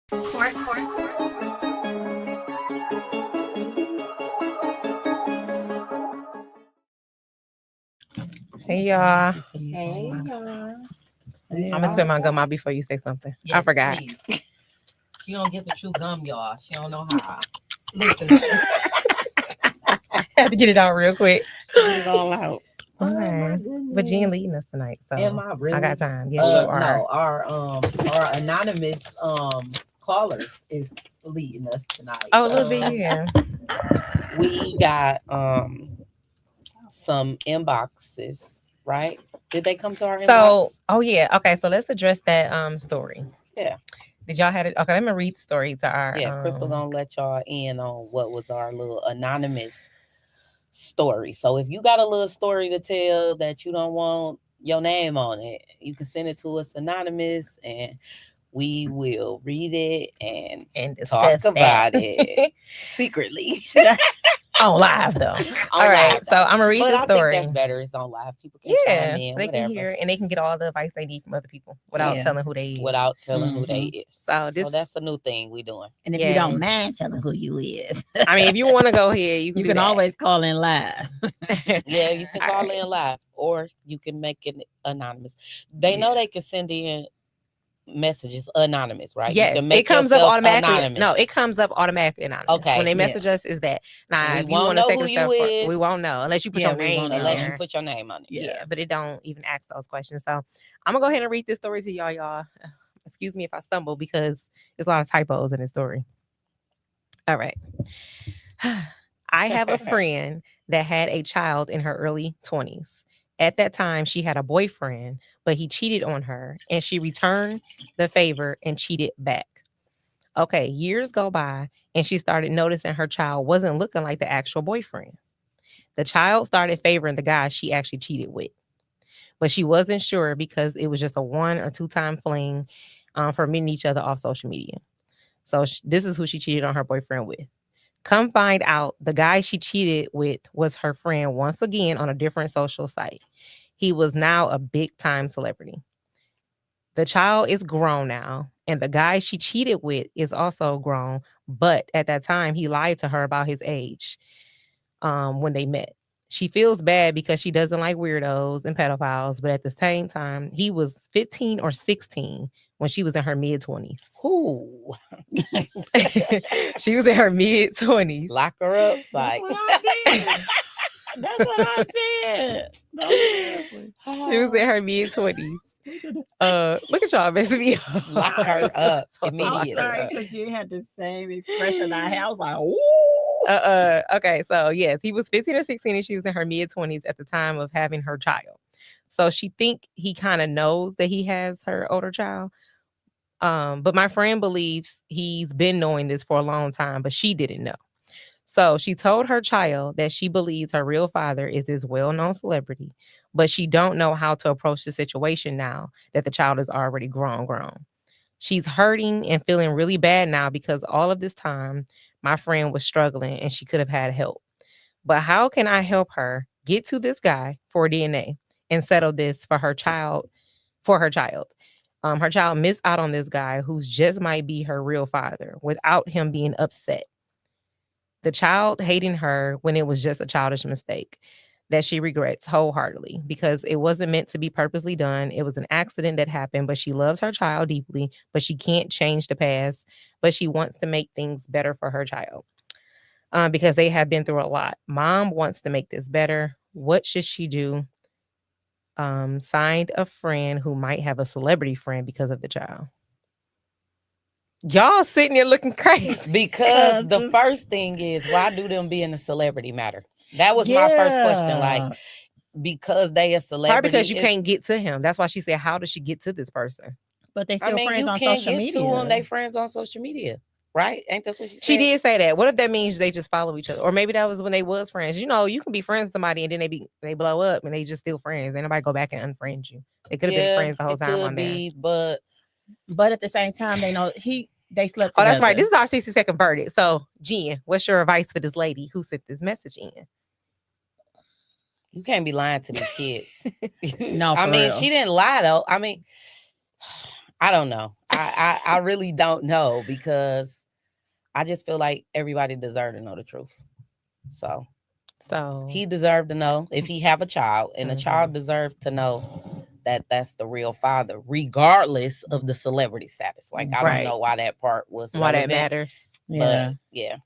Hey y'all. Hey, y'all. I'm gonna spit my gum out before you say something. I Yes, forgot. please. She don't get the true gum, y'all. She don't know how. Listen, Had to get it out real quick. Get it all out. oh my Okay. goodness. But Jen leading us tonight, so Am I really? I got time. Yes, you are. No, our anonymous callers is leading us tonight. Oh, a little bit, yeah. We got some inboxes, right? Did they come to our So, inbox? oh yeah, okay. So let's address that story. Yeah. Did y'all have it? Okay, let me read the story to our. Yeah, Crystal gonna let y'all in on what was our little anonymous story. So if you got a little story to tell that you don't want your name on it, you can send it to us anonymous, and we will read it and discuss talk about it secretly. on live though. All On right, live, so though. I'm gonna read But the I story. think that's better. It's on live. People can Yeah, chime in, they whatever, can hear and they can get all the advice they need from other people without Yeah. telling who they is. without telling who they is. So So that's a new thing we doing. And if Yeah. you don't mind telling who you is, I mean, if you want to go here, you can. you do can that. always call in live. Yeah, you can All call right. in live, or you can make it anonymous. They know they can send in messages anonymous, right? Yes, you can make it comes up yourself automatically. anonymous. No, it comes up automatically anonymous. Okay, When they yeah. message us, is that now We if you won't want to know take who a you step forward, is. we won't know unless you put Yeah, your we name won't in know. unless you there. put your name on it. Yeah, but it don't even ask those questions. So I'm gonna go ahead and read this story to y'all. Excuse me if I stumble because there's a lot of typos in this story. All right. I have a friend that had a child in her early 20s. At that time, she had a boyfriend, but he cheated on her and she returned the favor and cheated back. Okay, years go by and she started noticing her child wasn't looking like the actual boyfriend. The child started favoring the guy she actually cheated with, but she wasn't sure because it was just a 1 or 2 time fling for meeting each other off social media. So this is who she cheated on her boyfriend with. Come find out, the guy she cheated with was her friend once again on a different social site. He was now a big time celebrity. The child is grown now, and the guy she cheated with is also grown, but at that time he lied to her about his age when they met. She feels bad because she doesn't like weirdos and pedophiles, but at the same time, he was 15 or 16 when she was in her mid 20s. Ooh. She was in her mid 20s. Lock her up, That's psych. what I did. That's what I said. No, seriously. She was in her mid 20s. Look at y'all messing me up. Lock her up Also lock I'm her immediately. sorry up. because you had the same expression I had. I was like, ooh. Okay, so yes, he was 15 or 16 and she was in her mid 20s at the time of having her child. So she think he kind of knows that he has her older child. But my friend believes he's been knowing this for a long time, but she didn't know. So she told her child that she believes her real father is this well-known celebrity, but she don't know how to approach the situation now that the child is already grown. She's hurting and feeling really bad now because all of this time my friend was struggling and she could have had help. But how can I help her get to this guy for DNA and settle this for her child? Her child missed out on this guy who's just might be her real father without him being upset. The child hating her when it was just a childish mistake that she regrets wholeheartedly because it wasn't meant to be purposely done. It was an accident that happened, but she loves her child deeply, but she can't change the past, but she wants to make things better for her child because they have been through a lot. Mom wants to make this better. What should she do? Signed a friend who might have a celebrity friend because of the child. Y'all sitting there looking crazy. Because the first thing is, why do them being a celebrity matter? That was my first question. Like, because they a celebrity. Probably because you can't get to him. That's why she said, how does she get to this person? But they still friends you on can't social get media. to them. They friends on social media, right? Ain't that what she said? She did say that. What if that means they just follow each other? Or maybe that was when they was friends. You know, you can be friends with somebody and then they blow up and they just still friends. Ain't nobody go back and unfriend you. They could have been friends the whole time on there. But at the same time, they know they slept together. Oh, that's right. This is our 60-second verdict. So, Jen, what's your advice for this lady who sent this message in? You can't be lying to these kids. No, I mean, real. she didn't lie though. I mean, I don't know. I really don't know because I just feel like everybody deserves to know the truth. So So he deserved to know if he have a child, and the child deserved to know that that's the real father, regardless of the celebrity status. Like I Right. don't know why that part was why that relevant, matters. Yeah. but yeah.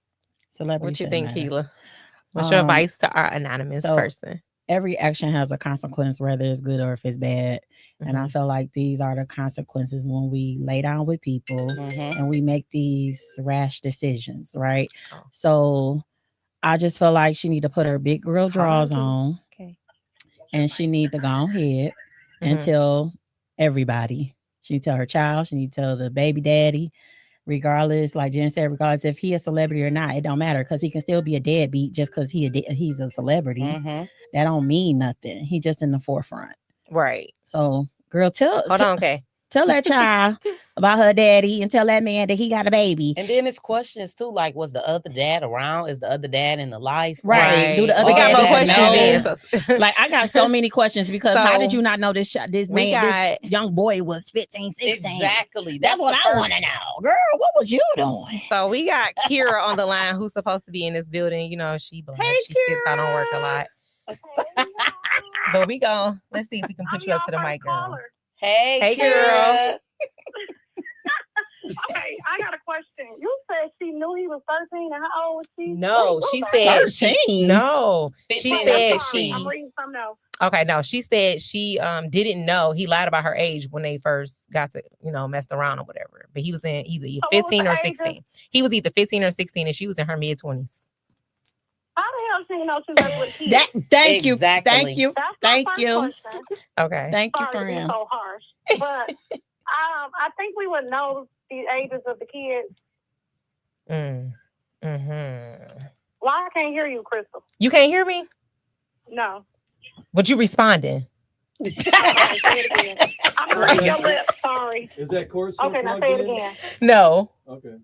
Celebrity What you shouldn't think, matter. Keela? What's your Um, advice to our anonymous so- person? Every action has a consequence, whether it's good or if it's bad. And I Mhm. feel like these are the consequences when we lay down with people Mhm. and we make these rash decisions, right? Oh. So I just feel like she need to put her big girl drawers Hold on, Okay. and she need to go ahead and Mhm. tell everybody. She need to tell her child. She need to tell the baby daddy. Regardless, like Jen said, regardless if he a celebrity or not, it don't matter because he can still be a deadbeat just because he's a celebrity. Mhm. That don't mean nothing. He just in the forefront. Right. So, girl, Hold on, okay. tell that child about her daddy and tell that man that he got a baby. And then it's questions too, like was the other dad around? Is the other dad in the life? Right. Do the other we got dad more know? questions then. So, Like, I got so many questions because how did So, you not know this this we man, got- this young boy was 15, 16? Exactly. That's what the I first- want to know. Girl, what was you doing? So we got Kira on the line who's supposed to be in this building. You know, she black. Hey, She skips out on work a lot. But we go. Let's see if we can put you up to the mic, girl. Hey, Hey, Kira. Okay, I got a question. You said she knew he was 13, and how old was she? No, Wait, she what? said 13? no. She 15 or said 16. I'm reading something else. okay. No, she said she didn't know. He lied about her age when they first got to messed around or whatever. But he was in either So what was 15 the or age of- 16. He was either 15 or 16, and she was in her mid-20s. How the hell she know she was with a kid? Thank you. Exactly. Thank you. That's my Thank first you. question. Okay. Thank you, Sorry to be friend. so harsh, but I think we would know the ages of the kids. Mm-hmm. Why I can't hear you, Crystal? You can't hear me, No. but you responding. Okay, say it again. I'm gonna read your lips. Sorry. Is that cord still Okay, now plugged say it in? again. No, Okay.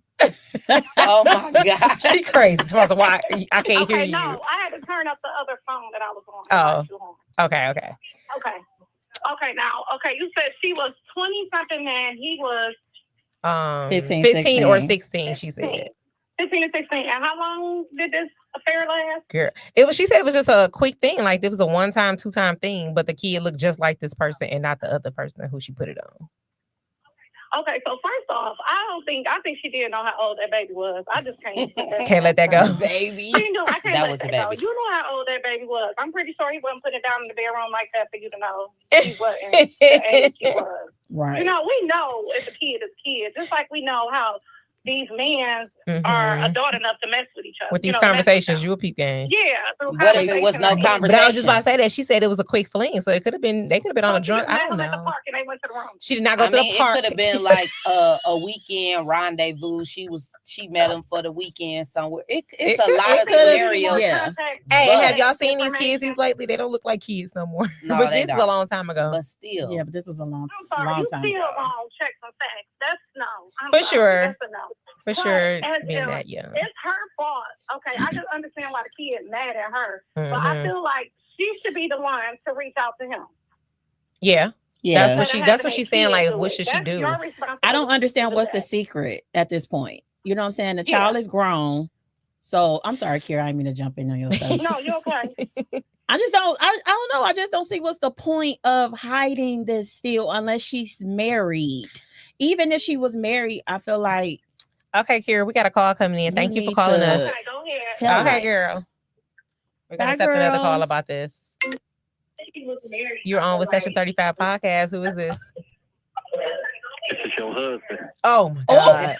Oh my gosh. she crazy. Tomorrow, why I can't hear Okay, you? no, I had to turn up the other phone that I was on. Oh. Okay. Okay, now, you said she was 20 something and he was 15, 15 or 16. 16. She said. 15 and 16. And how long did this affair last? Girl, it was. She said it was just a quick thing. Like it was a 1-time, 2-time thing. But the kid looked just like this person and not the other person who she put it on. Okay, so first off, I think she didn't know how old that baby was. I just can't. Can't let that go. Baby. She knew. I can't That let was a that go. baby. You know how old that baby was. I'm pretty sure he wasn't putting it down in the bedroom like that for you to know he wasn't the age he was. Right. You know, we know if a kid is a kid, just like we know how these men are Mhm. adult enough to mess with each other. With these mess with conversations, them. you a peep game. Yeah. through What if it was conversation no and- conversation? But I was just about to say that she said it was a quick fling, so it could have been. They could have been on So a she drunk. just I met don't him at the know. park and they went to the room. She did not go I to the mean, it park. could have been like a weekend rendezvous. She met him for the weekend somewhere. It's It a could- lot it of could've- scenarios. Yeah. Hey, But- have y'all seen these Information. kids lately? They don't look like kids no more. No, but they this is a don't. long time ago. But still, Yeah, but this was a long I'm sorry, time you still ago. wrong. Check some facts. That's no. I'm For sorry, sure. That's a no. For But sure, as being if- that young. It's her fault. Okay, I just understand why the kid mad at her, but I Mhm. feel like she should be the one to reach out to him. Yeah, Yeah. That's what Instead of that's having what she's a saying. kid Like, do what it. should she That's do? your responsibility I don't understand to do what's the that. secret at this point. You know what I'm saying? The Yeah. child is grown. So I'm sorry, Kira. I didn't mean to jump in on your stuff. No, you're okay. I just don't. I don't know. I just don't see what's the point of hiding this still, unless she's married. Even if she was married, I feel like Okay, Kira, we got a call coming in. You Thank you for need calling to- us. Okay, go ahead. Tell Okay, her. girl. We're gonna Bye, accept another girl. call about this. You're on with Session 35 podcast. Who is this? This is your husband. Oh my god.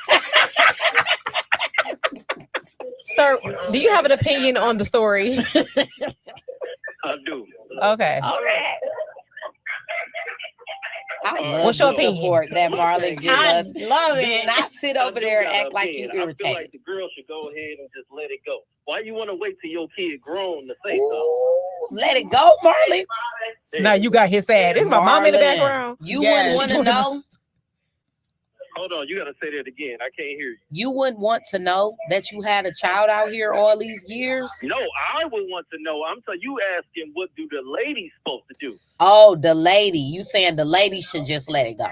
Sir, do you have an opinion on the story? I do. Okay. all right. I love What's your the opinion? support that Marlon gives I us. love Do it. not sit over there and act like you I feel irritated. like the girl should go ahead and just let it go. Why you want to wait till your kid grown to say something? Ooh, let it go, Marlon. Now you got his sad. Is my mom in the Marlon, background? You Yes. wouldn't want to know. Hold on, you got to say that again. I can't hear you. You wouldn't want to know that you had a child out here all these years. No, I would want to know. I'm telling you, asking what do the ladies supposed to do? Oh, the lady. You saying the lady should just let it go?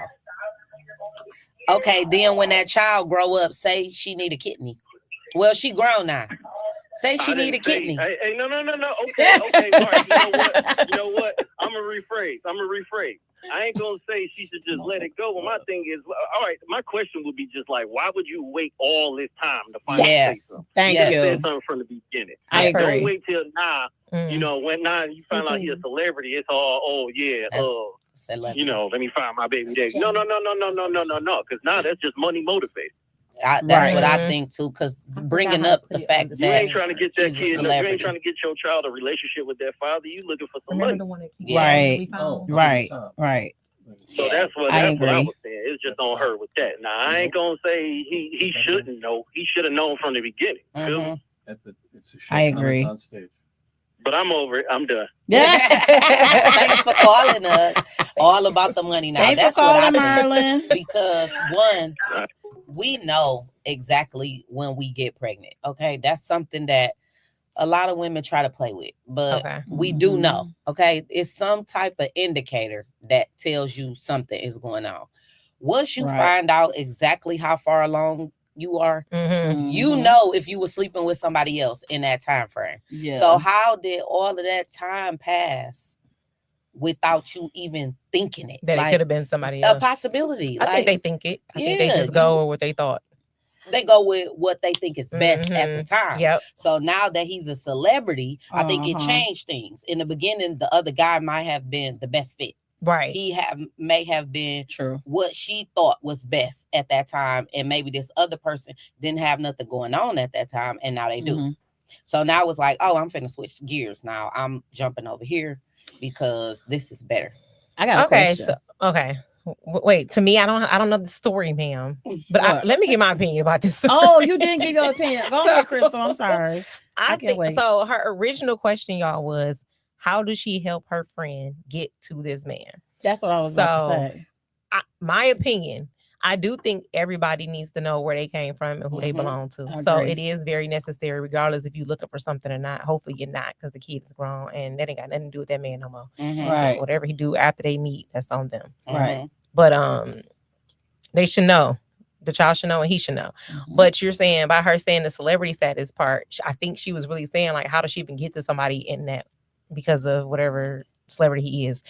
Okay, then when that child grow up, say she need a kidney. Well, she grown now. Say she I need a didn't say- kidney. Hey, no. Okay. All right. You know what? I'm gonna rephrase. I ain't gonna say she should just let it go. But my thing is, all right. My question would be just like, why would you wait all this time to finally say Yes. something? Thank Yes. You said you. something from the beginning. I Don't agree. wait till now. Mm. You know, when now you find out you're a celebrity, it's all, oh yeah, That's- Celebrity. you know, let me find my baby daddy. No. Because now that's just money motivated. That's Right. what I Mhm. think too. Because I bringing forgot how up to the put it fact on the You that ain't trying to get that She's a kid. You celebrity. ain't trying to get your child a relationship with that father. You looking for some Remember money. the one that keeps Yeah. Right. Oh, Right. time. Right. So that's what I I agree. was saying. It's just on her with that. Now I ain't gonna say he shouldn't know. He should have known from the beginning. Feel me? Mhm. It's a I short agree. comments on stage. But I'm over it. I'm done. Thanks for calling us. All about the money now. Thanks That's for calling, what I think. Merlin. Because one, we know exactly when we get pregnant. Okay, that's something that a lot of women try to play with, but Okay. we do Mhm. know. Okay, it's some type of indicator that tells you something is going on. Once you Right. find out exactly how far along you are, Mm-hmm. you Mhm. know if you were sleeping with somebody else in that time frame. Yeah. So how did all of that time pass without you even thinking it? That it Like, could have been somebody a else. possibility. I think they Like, think it. I think they yeah, just go you- with what they thought. they go with what they think is best at the Mhm. time. Yep. So now that he's a celebrity, I think it Uh-huh. changed things. In the beginning, the other guy might have been the best fit. Right. He may have been True. what she thought was best at that time, and maybe this other person didn't have nothing going on at that time, and now they do. Mhm. So now it's like, oh, I'm finna switch gears. Now I'm jumping over here because this is better. I got a Okay. question. So okay. Wait. To me, I don't know the story, ma'am. But What? let me give my opinion about this story. Oh, you didn't give your opinion. Go So- ahead, Crystal. I'm sorry. I can't think wait. so. Her original question, y'all, was how does she help her friend get to this man? That's what I was about to say. My opinion, I do think everybody needs to know where they came from and who they Mhm. belong to. I So agree. it is very necessary, regardless if you're looking for something or not. Hopefully you're not, because the kid is grown and that ain't got nothing to do with that man no more. Mhm. Right. Whatever he do after they meet, that's on them. Right. Mhm. But they should know. The child should know and he should know. Mhm. But you're saying by her saying the celebrity status part, I think she was really saying like, how does she even get to somebody in that because of whatever celebrity he is?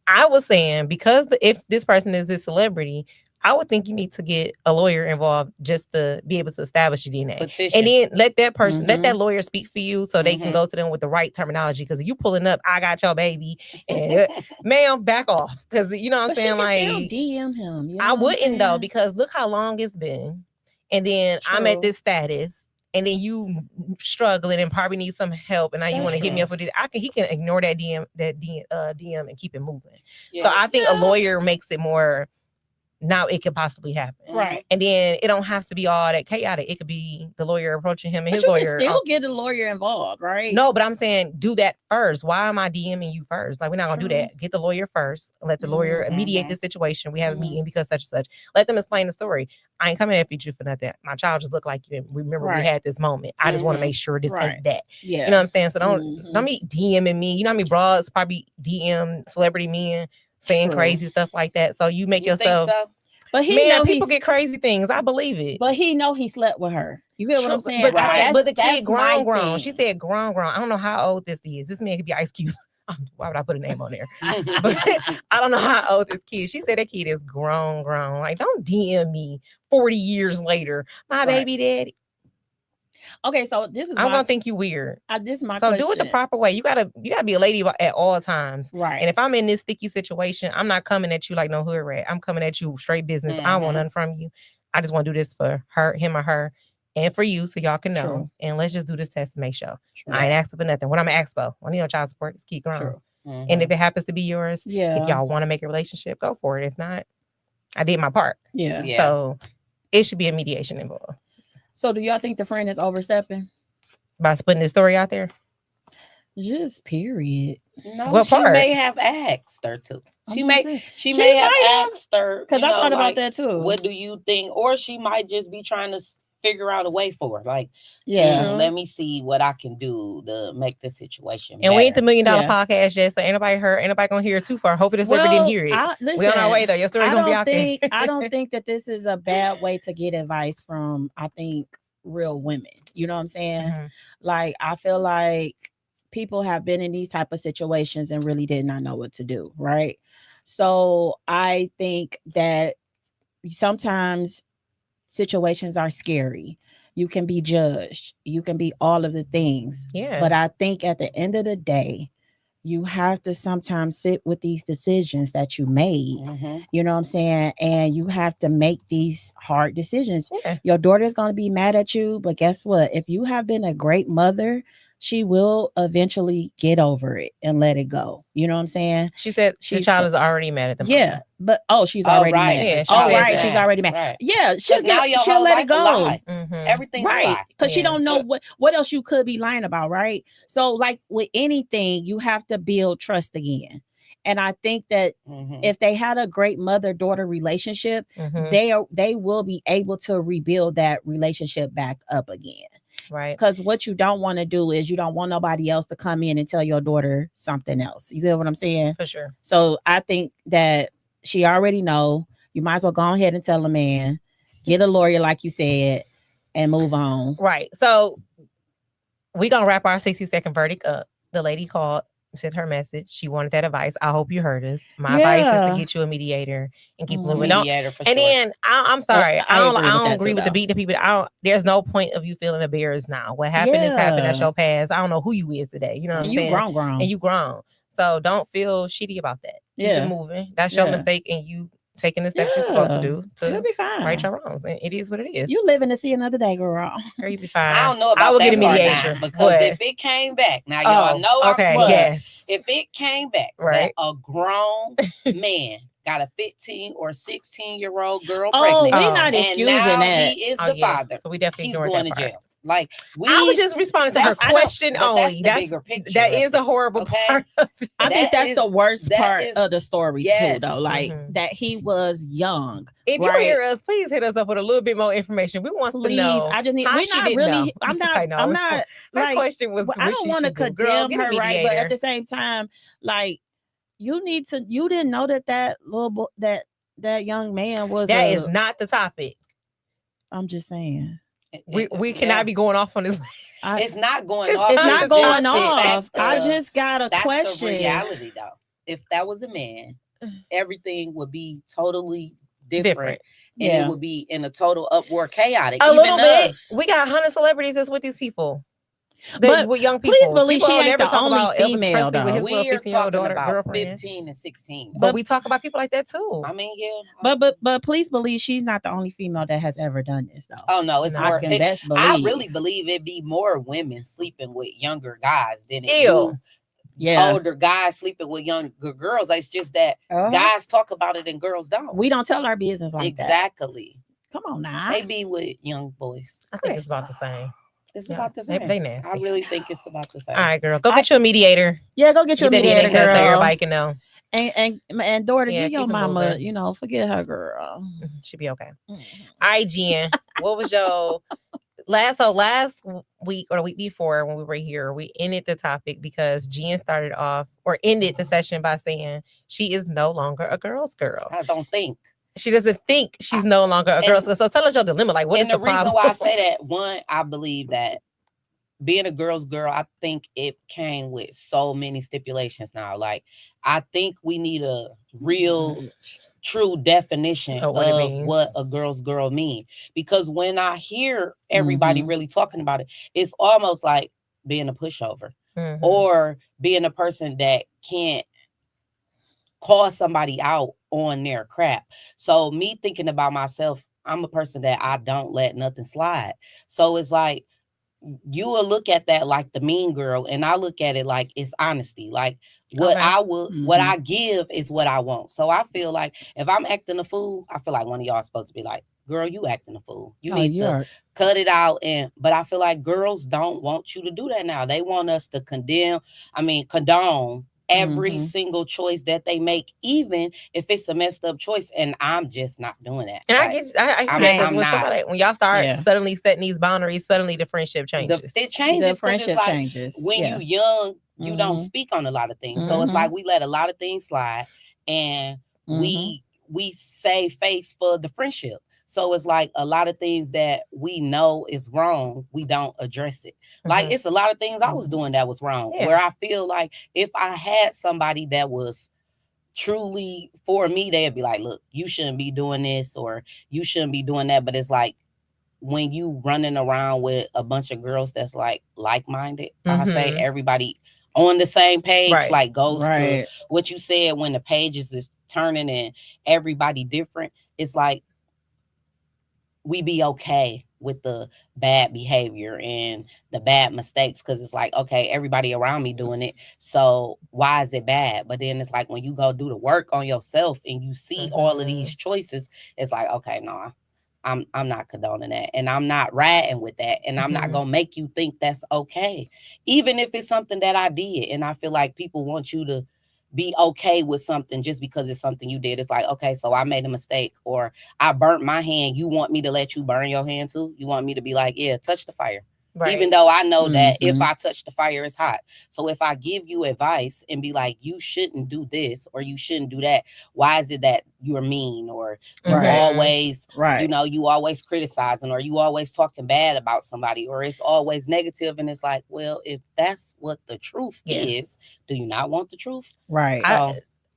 I was saying because if this person is a celebrity, I would think you need to get a lawyer involved just to be able to establish your DNA. Petition. And then let that person, let Mhm. that lawyer speak for you so they can Mhm. go to them with the right terminology. Because you pulling up, I got your baby, and ma'am, back off. Because you know what I'm But she saying? can still Like, DM him. You know I what I'm wouldn't though, saying? because look how long it's been. And then I'm at True. this status, and then you struggling and probably need some help, and now you That's want to hit me true. up with it. He can ignore that DM and keep it moving. Yeah. So I think a Yeah. lawyer makes it more. Now it could possibly happen. Right. And then it don't have to be all that chaotic. It could be the lawyer approaching him and But his you lawyer. can still get a lawyer involved, right? No, but I'm saying do that first. Why am I DMing you first? Like, we're not gonna do True. that. Get the lawyer first. Let the lawyer Mhm. mediate the situation. We have a Mhm. meeting because such and such. Let them explain the story. I ain't coming after you for nothing. My child just looked like you. And remember, we Right. had this moment. I just want to Mhm. make sure this Right. ain't that. Yeah. You know what I'm saying? So Mhm. don't be DMing me. You know how many broads probably DM celebrity men saying True. crazy stuff like that. So you make You think yourself. so? But he Man, know people he's get crazy things. I believe it. but he know he slept with her. You get what I'm True, saying? But, Right. but the That's kid my grown. She thing. said grown. I don't know how old this is. This man could be Ice Cube. Why would I put a name on there? But I don't know how old this kid. She said that kid is grown. Like, don't DM me 40 years later. My Right. baby daddy. Okay, so this is I'm my gonna think you weird. this is my So question. do it the proper way. You gotta be a lady at all times. Right. And if I'm in this sticky situation, I'm not coming at you like no hood rat. I'm coming at you straight business. I don't want Mhm. nothing from you. I just want to do this for him or her, and for you, so y'all can know. True. And let's just do this test to make sure. True. I ain't asking for nothing. What I'm gonna ask for? I need no child support. Just keep growing. True. Mhm. And if it happens to be yours, Yeah. if y'all want to make a relationship, go for it. If not, I did my part. Yeah. Yeah. So it should be a mediation involved. So do y'all think the friend is overstepping? By putting this story out there. Just period. No, What she part? may have asked her to. She may She may have might have, asked her because you I know, thought about like, that too. What do you think? Or she might just be trying to figure out a way for her. Like, Yeah. let me see what I can do to make the situation And we ain't the better. $1 Million Yeah. podcast yet, so ain't nobody heard, ain't nobody gonna hear it too far. Hopefully this celebrity didn't hear it. We on our way though. Your story gonna be out there. I don't think that this is a bad way to get advice from, I think, real women. You know what I'm saying? Mhm. Like, I feel like people have been in these type of situations and really did not know what to do, right? So I think that sometimes situations are scary. You can be judged. You can be all of the things. Yeah. But I think at the end of the day, you have to sometimes sit with these decisions that you made. Mhm. You know what I'm saying? And you have to make these hard decisions. Yeah. Your daughter's going to be mad at you, but guess what? If you have been a great mother, she will eventually get over it and let it go. You know what I'm saying? She said the She's child co- is already mad at the mom. Yeah, but she's Oh, already right. mad. Yeah, The she Oh, says right, that. she's already mad. Right. Yeah, she'll Now your she'll whole let life it go. a lie. Mhm. Everything's a Right, lie. because she Yeah. don't know what else you could be lying about, right? So like with anything, you have to build trust again. And I think that Mhm. if they had a great mother-daughter relationship, Mhm. they will be able to rebuild that relationship back up again. Right. Because what you don't want to do is you don't want nobody else to come in and tell your daughter something else. You get what I'm saying? For sure. So I think that she already know. You might as well go ahead and tell a man, get a lawyer like you said, and move on. Right. So we gonna wrap our 60-second verdict up. The lady called, sent her message. She wanted that advice. I hope you heard us. My advice is Yeah. to get you a mediator and keep Mhm. moving. Don't. Mediator for And sure. then I'm sorry. I I don't agree with that agree too, with the though. beating the people. There's no point of you feeling embarrassed now. What happened is happened. That's Yeah. your past. I don't know who you is today. You know what And I'm you saying? grown. And you grown. So don't feel shitty about that. Keep Yeah. it moving. That's your Yeah. mistake, and you taking the steps you're supposed to Yeah. do You'll to be fine. right your wrongs. And it is what it is. You living to see another day, girl. Girl, you be fine. I don't know about I will that get a part mediator now, because but- if it came back, now y'all know okay, I'm yes. if it came back Right. that a grown man got a 15 or 16-year-old girl Oh, pregnant, we not and excusing now that. he is Oh, the yeah. father, So we definitely he's ignored going that to part. jail. Like I was just responding to her I know, question but only. That's the bigger picture. that of is the this, horrible okay? part of it. I think That that's is- the worst that part is- of the story yes. too, though. Like Mhm. that he was young. If you right? hear us, please hit us up with a little bit more information. We want to Please, know. I just need. how We're she not didn't really. know. I'm Yes, not. I know. I'm not. Her Like, question was, I what don't she want to should do. Girl, condemn get a her, right? But mediator. at the same time, like you need to. You didn't know that little boy, that young man was. That is not the topic. I'm just saying. We cannot be going off on this. It's not going It's- off. it's It's not not just going the off. fact I of- just got a That's question. the reality, though. If that was a man, everything would be totally different. And Yeah. it would be in a total uproar, chaotic. A Even little bit. us. We got 100 celebrities that's with these people. But With young people. please believe People she don't ain't never the talk only about Elvis female, Presley with his though. little We're 15-year-old talking daughter, about girlfriend. 15 and 16. But we talk about people like that too. I mean, yeah. But please believe she's not the only female that has ever done this, though. Oh no, it's No, I more. can best believe. I really believe it'd be more women sleeping with younger guys than it Ew. do older guys sleeping with younger girls. It's just that guys talk about it and girls don't. We don't tell our business like that. Exactly. Come on now. They be with young boys. I think it's about the same. It's Yeah, about the they- same. they nasty. I really think it's about the same. All right, girl. Go get you a mediator. Yeah, go get your Get that mediator, DNA test so girl. everybody can know. And daughter, Yeah, give your keep it mama, moving. forget her, girl. She'll be okay. Mhm. All right, Jen. What was your last week or the week before when we were here, we ended the topic because Jen started off or ended the session by saying she is no longer a girl's girl. I don't think. She doesn't think she's no longer a girl's girl. So tell us your dilemma. Like, what is And the the reason problem? why I say that, one, I believe that being a girl's girl, I think it came with so many stipulations now. Like, I think we need a real, true definition Of what it of means. what a girl's girl mean. Because when I hear everybody really talking about it, it's almost like being a pushover Mhm. or being a person that can't call somebody out on their crap. So me thinking about myself, I'm a person that I don't let nothing slide. So it's like you will look at that like the mean girl, and I look at it like it's honesty. Like what Okay. I will, what Mhm. I give is what I want. So I feel like if I'm acting a fool, I feel like one of y'all is supposed to be like, girl, you acting a fool. You need to cut it out. But I feel like girls don't want you to do that now. They want us to condone every Mhm. single choice that they make, even if it's a messed up choice. And I'm just not doing that. And Like, I get, I hear I'm- that because I'm when not. somebody, when y'all start Yeah. suddenly setting these boundaries, suddenly the friendship changes. it The changes because friendship it's like changes. when Yeah. you young, you don't Mhm. speak on a lot of things. So it's Mhm. like we let a lot of things slide, and Mhm. we save face for the friendship. So it's like a lot of things that we know is wrong, we don't address it. Like Mhm. it's a lot of things I was Mhm. doing that was wrong. Yeah. Where I feel like if I had somebody that was truly for me, they'd be like, look, you shouldn't be doing this or you shouldn't be doing that. But it's like when you running around with a bunch of girls that's like-minded, I say Mhm. everybody on the same page, Right. like goes to Right. what you said when the pages is turning and everybody different. It's like we be okay with the bad behavior and the bad mistakes because it's like, okay, everybody around me doing it, so why is it bad? But then it's like when you go do the work on yourself and you see all of these choices, it's like, okay, no, I'm not condoning that, and I'm not riding with that, and I'm not Mhm. gonna make you think that's okay, even if it's something that I did. And I feel like people want you to be okay with something just because it's something you did. It's like, okay, so I made a mistake or I burnt my hand. You want me to let you burn your hand too? You want me to be like, yeah, touch the fire. Right. Even though I know that if Mhm. I touch the fire, it's hot. So if I give you advice and be like, you shouldn't do this or you shouldn't do that, why is it that you're mean or you Right. always, Right. you know, you always criticizing or you always talking bad about somebody or it's always negative? And it's like, well, if that's what the truth Yeah. is, do you not want the truth? Right. So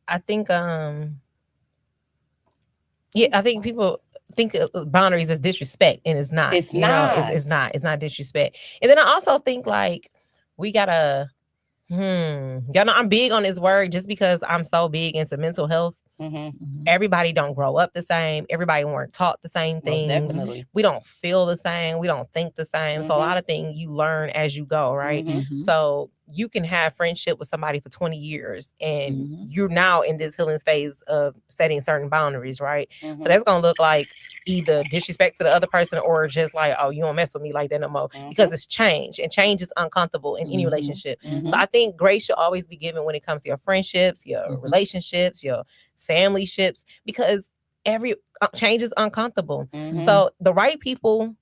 I think yeah, I think people think boundaries is disrespect, and it's not. It's you know, it's not disrespect. And then I also think like we gotta y'all know I'm big on this word just because I'm so big into mental health. mhm, Mhm. Everybody don't grow up the same. Everybody weren't taught the same most things. definitely. We don't feel the same. We don't think the same. So a Mhm. lot of things you learn as you go, right? Mhm. Mhm. So you can have friendship with somebody for 20 years and Mhm. you're now in this healing phase of setting certain boundaries, right? Mhm. So that's going to look like either disrespect to the other person or just like, oh, you don't mess with me like that no more, because it's change, and change is uncomfortable in any Mhm. relationship. Mhm. So I think grace should always be given when it comes to your friendships, your Mhm. relationships, your family ships, because every change is uncomfortable. Mhm. So the right people,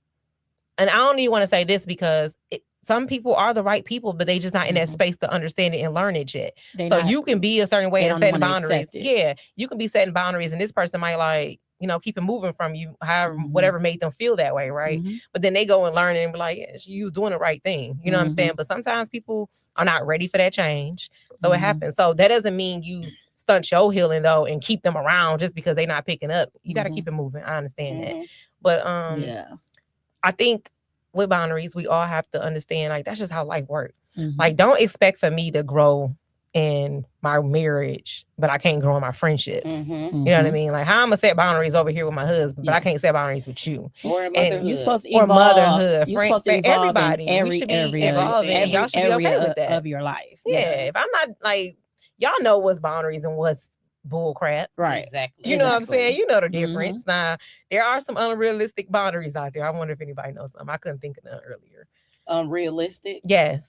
and I don't even want to say this because some people are the right people, but they just not in that Mhm. space to understand it and learn it yet. They So not- you can be a certain way they and don't setting wanna boundaries. accept it. Yeah, you can be setting boundaries, and this person might like, you know, keep it moving from you, however, Mhm. whatever made them feel that way, right? Mhm. But then they go and learn it and be like, yeah, she was doing the right thing. You know what I'm saying? Mhm. But sometimes people are not ready for that change. So it Mhm. happens. So that doesn't mean you stunt your healing though and keep them around just because they're not picking up. You got to Mhm. keep it moving. I understand that. Mhm. But Yeah. I think with boundaries, we all have to understand like that's just how life works. Mhm. Like, don't expect for me to grow in my marriage, but I can't grow in my friendships. Mhm. You know what I Mhm. mean? Like, how I'm gonna set boundaries over here with my husband, but I Yeah. can't set boundaries with you. Or in And motherhood. You're supposed to Or evolve. motherhood, You're supposed to for evolve everybody. in every We should be area, evolving, and y'all should be okay area with that. of your life. Yeah, if I'm not like, y'all know what's boundaries and what's bull crap. Right. Exactly. You know what I'm Exactly. saying? You know the Mhm. difference. Now, there are some unrealistic boundaries out there. I wonder if anybody knows some. I couldn't think of none earlier. Unrealistic. Yes.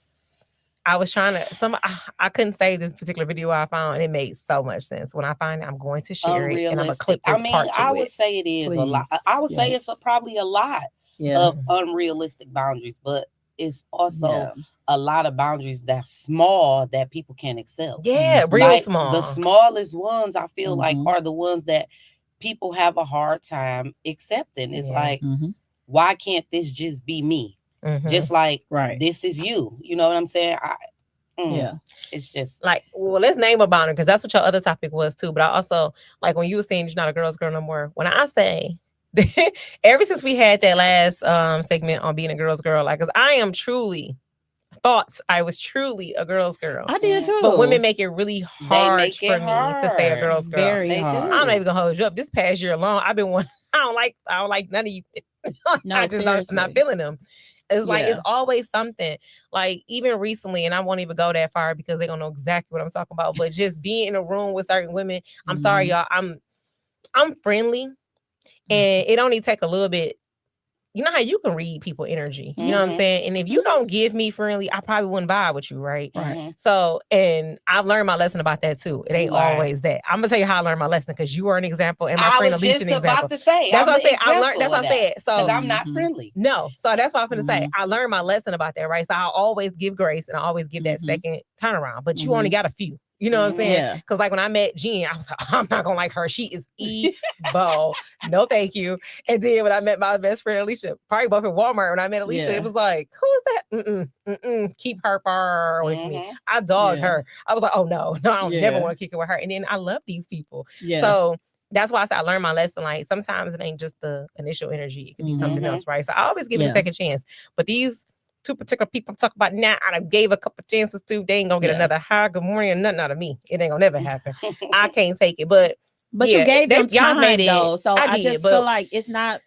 I was trying to, I couldn't say this particular video I found, and it made so much sense. When I find it, I'm going to share it, and I'm going to clip Unrealistic. this I mean, part to I it. would say it is a lot. Please. I would say it's Yes. probably a lot Yeah. of unrealistic boundaries, but it's also Yeah. a lot of boundaries that's small that people can't accept. Yeah, Mhm. real Like small. the smallest ones, I feel like Mhm. are the ones that people have a hard time accepting. It's Yeah. like, Mhm. why can't this just be me? Mhm. Just like Right. this is you. You know what I'm saying? Yeah. It's just Like, well, let's name a boundary, because that's what your other topic was too. But I also, like when you were saying you're not a girl's girl no more, when I say ever since we had that last segment on being a girl's girl, like, because I am truly thought I was truly a girl's girl. I did too. But women make it really hard make it for me to stay a hard. girl's girl. Very They hard. do. I'm not even gonna hold you up. This past year alone, I've been one. I don't like none of you. No, I just seriously. not feeling them. It's like Yeah. it's always something. Like even recently, and I won't even go that far because they don't know exactly what I'm talking about. But just being in a room with certain women, I'm sorry, Mhm. y'all. I'm friendly, and it only take a little bit. you know how you can read people energy. You know what I'm Mhm. saying? And if you don't give me friendly, I probably wouldn't vibe with you, right? Mhm. So, and I've learned my lesson about that too. It ain't Right. always that. I'm gonna tell you how I learned my lesson because you are an example, and my I friend was Alicia just an example. about to say. That's I'm what I the said. I learned. That's example what of I that. said. So Because I'm not Mhm. friendly. no, so that's what I'm gonna say. Mhm. I learned my lesson about that, right? So I always give grace and I always give that Mhm. second turnaround. But you only got a few. You know what I'm Mhm. saying? Yeah. Because like when I met Jen, I was like, I'm not gonna like her. She is evil. No, thank you. And then when I met my best friend Alicia, probably both at Walmart. When I met Alicia, Yeah. it was like, who's that? Keep her far away from me. Mhm. I dogged Yeah. her. I was like, oh no, I don't never Yeah. want to kick it with her. And then I love these people. Yeah. So that's why I said I learned my lesson. Like sometimes it ain't just the initial energy; it could be something Mhm. else, right? So I always give it a Yeah. second chance. But these two particular people I'm talking about now, I done gave a couple chances to. They ain't gonna get Yeah. another hi, good morning, or nothing out of me. It ain't gonna never happen. I can't take it. But But yeah, you gave them y'all time made it. though, so I I did, just but feel like it's not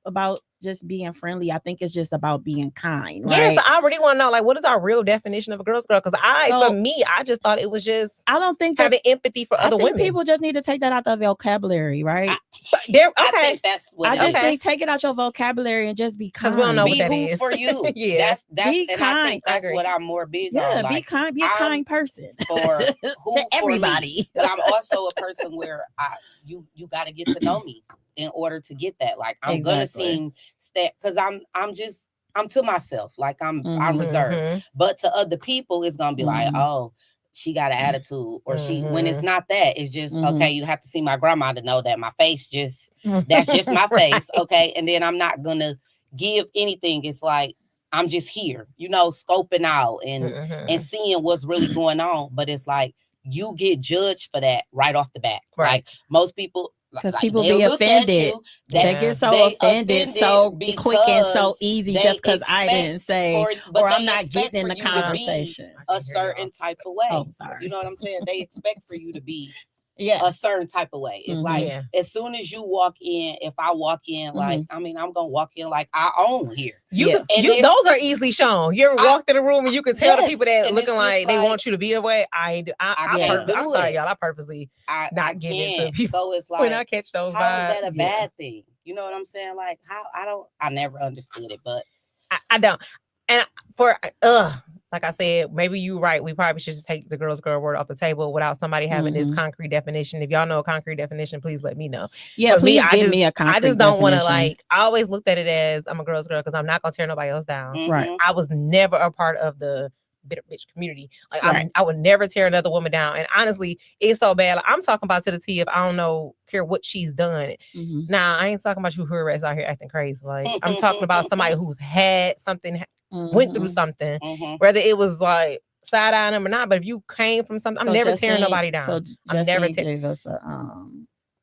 about just being friendly. I think it's just about being kind, right? yes, I already want to know, like, what is our real definition of a girl's girl? Because So- for me, I just thought it was just I don't think that having empathy for I other think women. people just need to take that out their vocabulary, right? But they're I okay think that's what I it just is. think take it out your vocabulary and just be kind. because we don't know Be what that who is. for you. Yeah. That's Be and I kind. think I that's agree. what I'm more big Yeah, on. be Like, kind. Be a I'm kind person for who to for me. everybody. But I'm also a person where you got to get to know me in order to get that. Like I'm gonna Exactly. seem because I'm to myself. Like I'm Mhm. reserved. Mhm. But to other people, it's gonna be like, Mhm. oh, she got an attitude, or she when it's Mhm. not that, it's just Mhm. okay. You have to see my grandma to know that my face that's just my Right. face, okay. And then I'm not gonna give anything. It's like I'm just here, scoping out and Mhm. seeing what's really going on. But it's like you get judged for that right off the bat. Right. Like most people, Because like, people they'll be look at offended. you, They Yeah. get so they offended so offended quick and so because easy they just because I expect didn't say, but or they I'm not expect getting in for the you to be conversation. I a can hear y'all. certain type of way. Oh, sorry. You know what I'm saying? They expect for you to be Yeah. a certain type of way. It's Mhm. like Yeah. as soon as you walk in, if I walk in like, I mean, I'm gonna walk in like I own here. You, Yeah. could- And you it's- those are easily shown. You ever I- walked in a room and you could tell the Yes, people that and looking it's like just they like- want you to be away. I can't I'm do sorry, it. y'all. I purposely I not give it to can't. people So it's when I like, catch those how is vibes. that a Yeah. bad thing? You know what I'm saying? Like how I never understood it, but I don't. And for like I said, maybe you're right. We probably should just take the girl's girl word off the table without somebody having this Mhm. concrete definition. If y'all know a concrete definition, please let me know. Yeah, For me, please I give just- me a concrete I just don't want to definition. like. I always looked at it as I'm a girl's girl because I'm not gonna tear nobody else down. Right. mhm. I was never a part of the bitter bitch community. Like Right. I would never tear another woman down. And honestly, it's so bad. Like, I'm talking about to the T if I don't know care what she's done. Mhm. Now I ain't talking about you who rats out here acting crazy. Like I'm talking about somebody who's had something, went through Mhm. something, Mhm. whether it was like side eyeing them or not. But if you came from something, I'm So never Justine- tearing nobody down. So I'm never Justine gave us a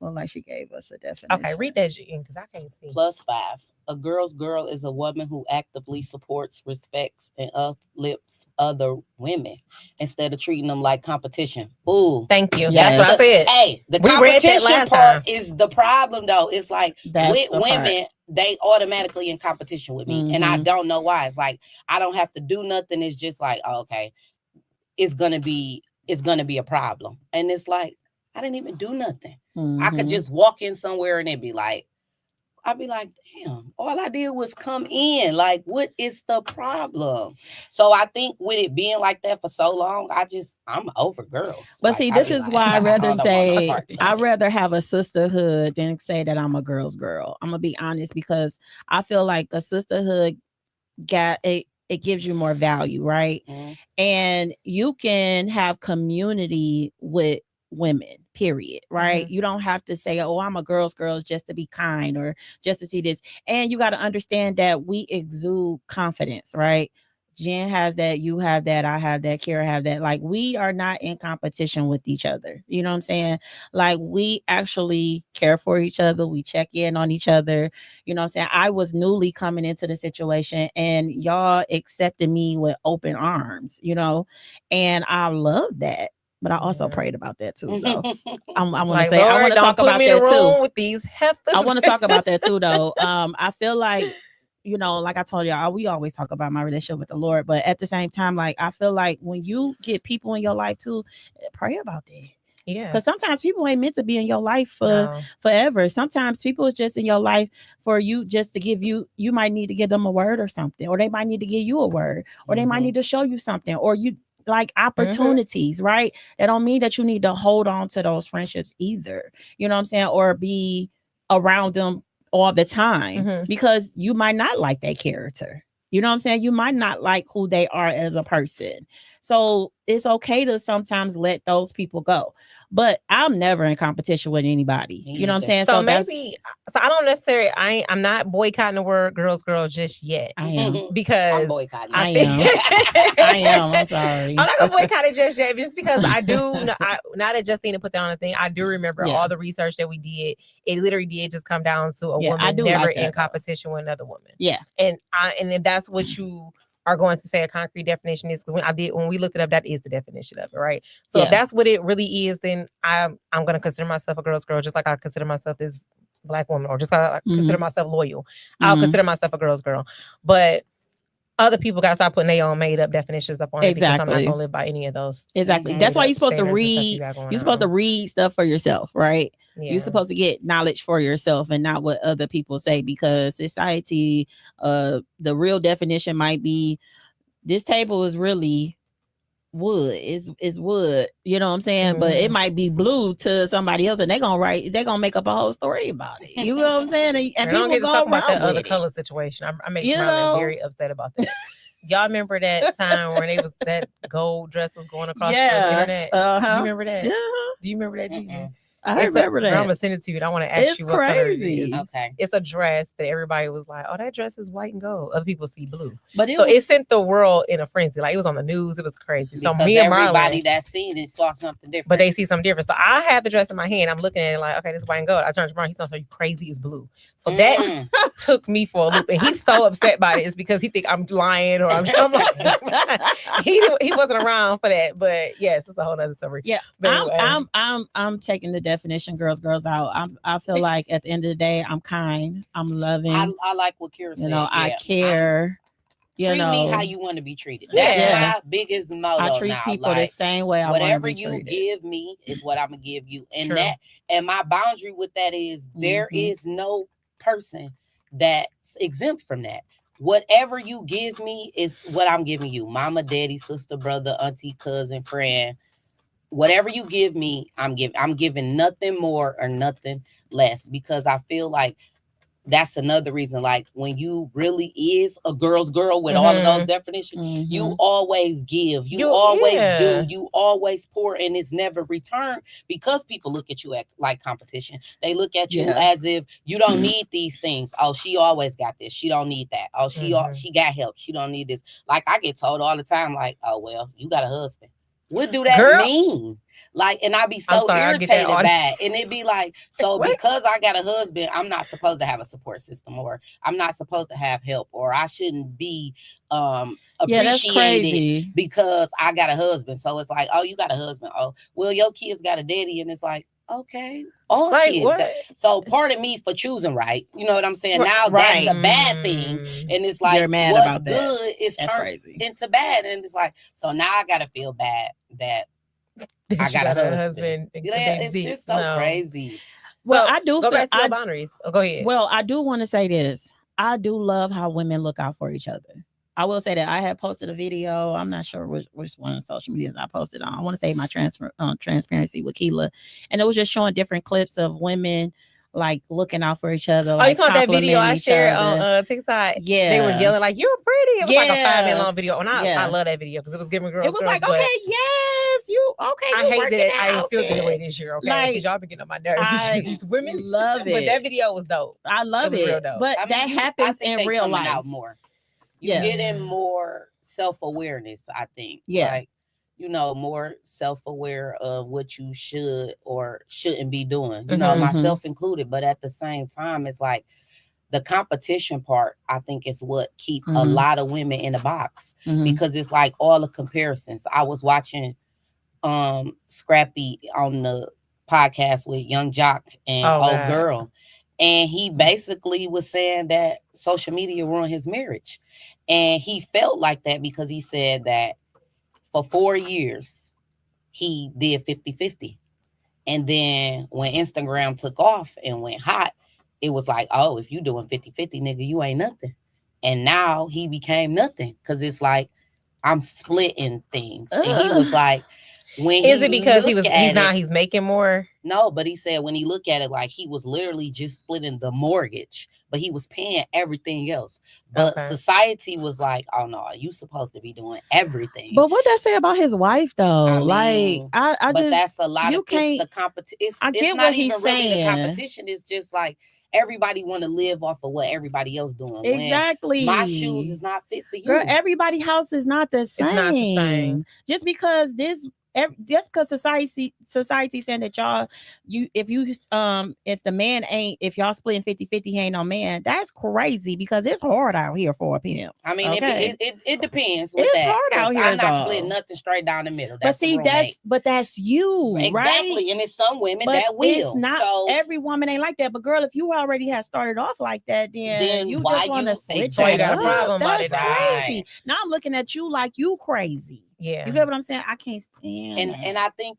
well, like she gave us a definition. Okay, read that shit in because I can't see. +5. A girl's girl is a woman who actively supports, respects, and uplifts other women instead of treating them like competition. Ooh. Thank you. Yes. That's what I said. Hey, the We read that competition last part time. is the problem, though. It's like That's with the part. women, they automatically in competition with me, and I Mhm. don't know why. It's like I don't have to do nothing. It's just like, oh, okay, it's gonna be a problem, and it's like I didn't even do nothing. I could Mhm. just walk in somewhere and it'd be like, I'd be like, damn, all I did was come in. Like, what is the problem? So I think with it being like that for so long, I'm over girls. But Like, see, I this be is like, why I I rather don't want no say parts of I'd it. rather have a sisterhood than say that I'm a girl's girl. I'm gonna be honest because I feel like a sisterhood it gives you more value, right? Mhm. And you can have community with women, period, right? You don't have to say, oh, I'm a girl's girl just to be kind or just to see this. And you got to understand that we exude confidence, right? Jen has that, you have that, I have that, Kira have that. Like we are not in competition with each other. You know what I'm saying? Like we actually care for each other. We check in on each other. You know what I'm saying? I was newly coming into the situation and y'all accepted me with open arms, and I love that. But I also Yeah. prayed about that too. So I want to Like, say, I Lord, want to don't talk put about me in that a room too. with these heifers. I want to talk about that too, though. I feel like, like I told y'all, we always talk about my relationship with the Lord, but at the same time, like I feel like when you get people in your life too, pray about that. Yeah. Because sometimes people ain't meant to be in your life for No. forever. Sometimes people is just in your life for you just to give you might need to give them a word or something, or they might need to give you a word, or they might Mhm. need to show you something, or you like opportunities, right? That don't mean that you need to hold on to those friendships either. You know what I'm saying? Or be around them all the time Mhm. because you might not like their character. You know what I'm saying? You might not like who they are as a person. So it's okay to sometimes let those people go. But I'm never in competition with anybody. Me You know what I'm either. saying? So that's- maybe, so I don't necessarily, I'm not boycotting the word girls just yet I am. because I'm boycotting. I think- I am. I'm sorry. I'm not gonna boycott it just yet, just because I do. Now that Justine put that on the thing, I do remember Yeah. all the research that we did. It literally did just come down to a Yeah, I woman do never like that, in though. competition with another woman. Yeah. And if that's what you are going to say a concrete definition is, when we looked it up, that is the definition of it, right? So Yeah. if that's what it really is, then I'm gonna consider myself a girl's girl, just like I consider myself this Black woman, or just like I consider myself loyal. I'll Mhm. consider myself a girl's girl, but other people got to stop putting their own made up definitions up on it, because I'm not Exactly. gonna live by any of those. Exactly. Mhm. That's why made you're up supposed to standards and stuff read. you got going You're supposed to on. read stuff for yourself, right? Yeah. You're supposed to get knowledge for yourself and not what other people say, because society, the real definition might be this table is really wood, is wood, you know what I'm saying? But it Mhm. might be blue to somebody else, and they're gonna make up a whole story about it. You know what I'm saying? And I people don't get to go talk about that around other with it. color situation. I make You Marlon know? very upset about that. Y'all remember that time when that gold dress was going across the Yeah. internet? Uh-huh. You remember that? Yeah. Do you remember that, Gigi? Mm-mm. I remember I'm that. gonna send it to you. And I want to ask It's you what color it crazy. is. Okay. It's a dress that everybody was like, "Oh, that dress is white and gold." Other people see blue. But So it sent the world in a frenzy. Like, it was on the news. It was crazy. So Because me and everybody Marlon, that seen it saw something different. but they see something different. So I have the dress in my hand. I'm looking at it like, okay, this is white and gold. I turned to Marlon. He's like, "So you crazy? It's blue." So that Mm. took me for a loop, and he's so upset by it. It's because he think I'm lying, or I'm like, he wasn't around for that. But yes, it's a whole nother story. Yeah, But anyway. I'm taking the definition girls out. I feel like at the end of the day, I'm kind, I'm loving. I like what Kira said. You know, I yeah. care. You Treat know, me how you want to be treated. That's Yeah. my biggest motto I treat now. people like, the same way I want to whatever be you treated. give me is what I'm gonna give you. And True. and my boundary with that is there Mhm. is no person that's exempt from that. Whatever you give me is what I'm giving you. Mama, daddy, sister, brother, auntie, cousin, friend. Whatever you give me, I'm giving nothing more or nothing less, because I feel like that's another reason. Like, when you really is a girl's girl with all of those definitions, you always give, you always do, you always pour, and it's never returned, because people look at you like competition. They look at you as if you don't need these things. Oh, she always got this. She don't need that. Oh, she got help. She don't need this. Like, I get told all the time, like, oh, well, you got a husband. What do that mean? Like, and I be so irritated by it. And it be like, so because I got a husband, I'm not supposed to have a support system, or I'm not supposed to have help, or I shouldn't be appreciated because I got a husband. So it's like, oh, you got a husband. Oh, well, your kids got a daddy. And it's like, okay, all like, kids. So pardon me for choosing right. You know what I'm saying? Now that's a bad thing. And it's like, you're mad what's about good is turned into bad. And it's like, so now I got to feel bad that I got a husband. Yeah, it's just so crazy. Well, so I do go feel back to your boundaries. Oh, go ahead. Well, I do want to say this. I do love how women look out for each other. I will say that I had posted a video. I'm not sure which one of social medias I posted on. I want to say my transparency with Keela, and it was just showing different clips of women like looking out for each other. Like, you saw that video I shared on TikTok? Yeah, they were yelling like, "You're pretty." It was like a 5-minute long video, and I love that video because it was giving girls. It was like, okay, yes, you okay. I hate that I feel this way this year, okay? Because y'all been getting on my nerves. These women love it, but that video was dope. I love it. Real dope. But that happens in real life. Out more. You're getting more self-awareness, I think. Yeah. Like, you know, more self-aware of what you should or shouldn't be doing, you know, myself included. But at the same time, it's like the competition part, I think, is what keep a lot of women in a box, because it's like all the comparisons. I was watching Scrappy on the podcast with Young Jock and Old Girl. And he basically was saying that social media ruined his marriage. And he felt like that because he said that for 4 years, he did 50-50. And then when Instagram took off and went hot, it was like, oh, if you doing 50-50, nigga, you ain't nothing. And now he became nothing because it's like, I'm splitting things. And he was like, when Is he it because he's making more? No, but he said when he look at it, like he was literally just splitting the mortgage, but he was paying everything else. But society was like, oh no, you supposed to be doing everything. But what that say about his wife though? I mean, I but just, that's a lot you of can't. the competition. I get it's what not he's even really the saying. competition. It's just like everybody want to live off of what everybody else doing. Exactly. When my shoes is not fit for you. Girl, everybody's house is not the same. It's not the same. Just because just because society saying that y'all, if the man ain't, if y'all splitting 50-50, he ain't no man, that's crazy because it's hard out here for a pimp. I mean, okay? it depends. With it's that, hard out here. I'm not though. splitting nothing straight down the middle. But see, that's you, exactly. right? And it's some women but that will. It's not every woman ain't like that. But girl, if you already had started off like that, then you why just want to switch exactly. it up. Problem That's about it, crazy. Now I'm looking at you like you crazy. Yeah, you get what I'm saying? I can't stand. And I think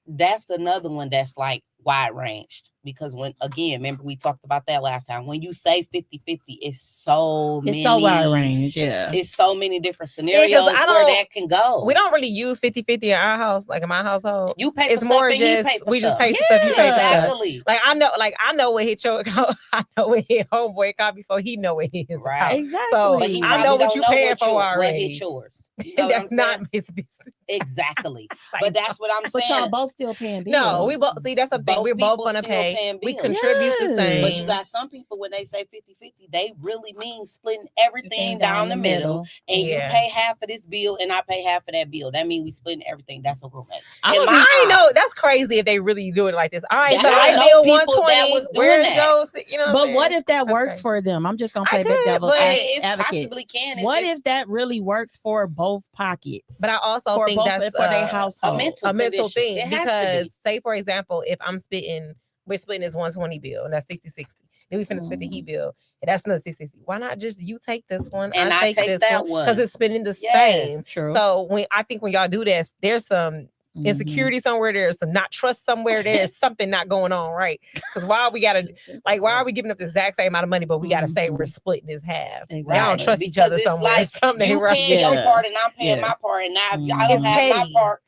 that's another one that's like wide ranged because when again, remember we talked about that last time. When you say 50-50, it's so wide range. Yeah, it's so many different scenarios where that can go. We don't really use 50-50 in our house, like in my household. You pay. It's for more stuff just we just pay for yeah, stuff. You pay for exactly. stuff. Like I know what hit your account. I know what hit homeboy account before he know what hit his right. account. Exactly. So but I know what you paying for already. What hit yours? You know that's not his business. Exactly. But that's what I'm saying. But y'all both still paying bills. No, we both see that's a thing. We're both gonna pay. We contribute the same. But you got some people when they say 50-50, they really mean splitting everything down the middle. And you pay half of this bill and I pay half of that bill. That means we splitting everything. That's a roommate. I know that's crazy if they really do it like this. All right, so I bill 120. Where's Joe's? You know, but what if that works for them? I'm just gonna play big devil advocate. Possibly can. What if that really works for both pockets? But I also think that's for their household a mental thing because say for example, if we're splitting this 120 bill and that's 60-60. Then we finna split the heat bill. And that's another 60-60. Why not just you take this one and I take this one because it's spending the same. True. So when y'all do this, there's some insecurity somewhere, there's some not trust somewhere, there's something not going on right. Because why are we giving up the exact same amount of money, but we gotta say we're splitting this half? Exactly. Y'all don't trust each other somewhere. Like, something you right. paying your part and I'm paying my part, and now if I don't have my part.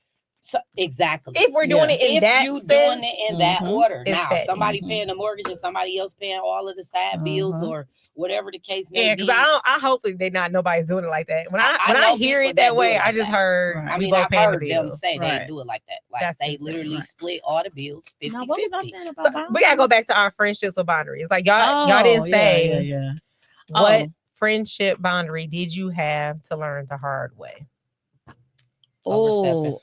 So, exactly. If we're doing it in that you sense, doing it in that order. Now somebody paying the mortgage and somebody else paying all of the side bills or whatever the case may be. Because I hopefully nobody's doing it like that. When I hear it that way, I just heard I mean I've heard them say they do it like that. Like they literally split all the bills 50-50. Now, what was I saying about boundaries? We gotta go back to our friendships with boundaries. Like y'all didn't say what friendship boundary did you have to learn the hard way? Oh,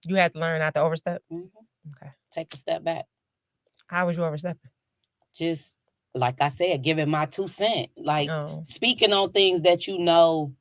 you had to learn not to overstep. Okay, take a step back. How was you overstepping? Just like I said, giving my 2 cents, like speaking on things that you know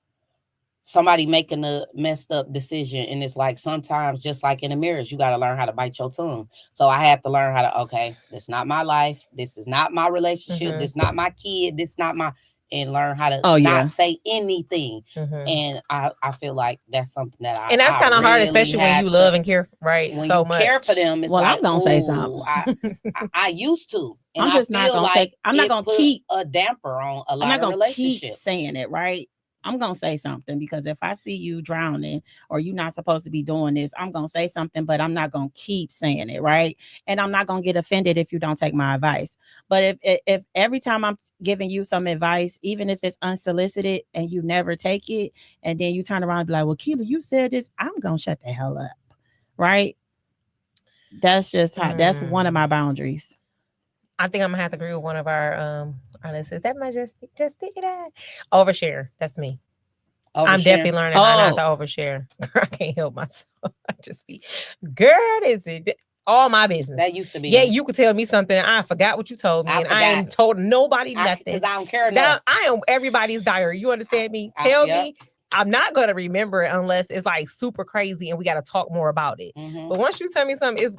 somebody making a messed up decision, and it's like sometimes just like in a marriage, you got to learn how to bite your tongue. So I had to learn how to this is not my life, this is not my relationship, this is not my kid, this is not my. And learn how to not say anything. And I feel like that's something that and that's kind of hard, especially when you love and care, right? When so you much. care for them, it's I'm gonna say something. I used to. And I'm just not gonna say. I'm not gonna keep a damper on a lot I'm not of gonna relationships. keep saying it, right? I'm gonna say something because if I see you drowning or you're not supposed to be doing this, I'm gonna say something, but I'm not gonna keep saying it, right? And I'm not gonna get offended if you don't take my advice. But if every time I'm giving you some advice, even if it's unsolicited and you never take it, and then you turn around and be like, "Well, Keela, you said this," I'm gonna shut the hell up, right? That's just how. That's one of my boundaries. I think I'm gonna have to agree with one of our listeners. That might just stick it out. Overshare. That's me. I'm definitely learning how not to overshare. I can't help myself. I just be, girl, is it all my business? That used to be. Yeah, you could tell me something. I forgot what you told me, I ain't told nobody nothing because I don't care enough. I am everybody's diary. You understand me? Tell me. I'm not gonna remember it unless it's like super crazy and we got to talk more about it. But once you tell me something,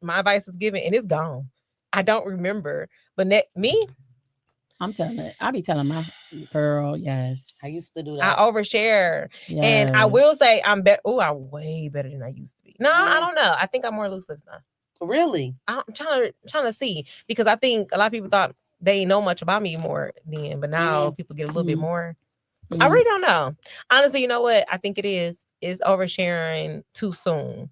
my advice is given and it's gone. I don't remember, but me, I'm telling it. I be telling my girl, yes. I used to do that. I overshare, and I will say I'm better. Oh, I'm way better than I used to be. No, I don't know. I think I'm more loose lips now. Really? I'm trying to see, because I think a lot of people thought they know much about me more then, but now people get a little bit more. I really don't know. Honestly, you know what? I think it is oversharing too soon.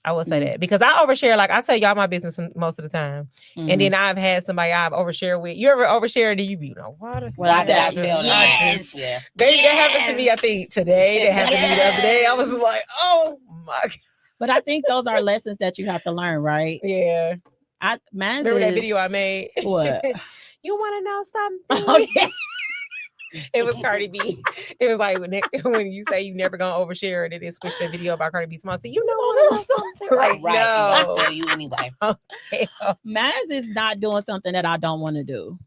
I will say that, because I overshare. Like, I tell y'all my business most of the time, and then I've had somebody I've overshared with. You ever overshare? Do you be what? Well, I tell tell you. yes. Yeah. Baby, that happened to me. I think today. That happened to me the other day. I was like, oh my God. But I think those are lessons that you have to learn, right? Yeah. Remember that video I made? What? You want to know something? Oh, yeah. It was Cardi B. It was like when you say you never gonna overshare, and then switch that video about Cardi B. Tomorrow, say, you know something, like, Right. no. I'll tell you anyway. Maz is not doing something that I don't want to do.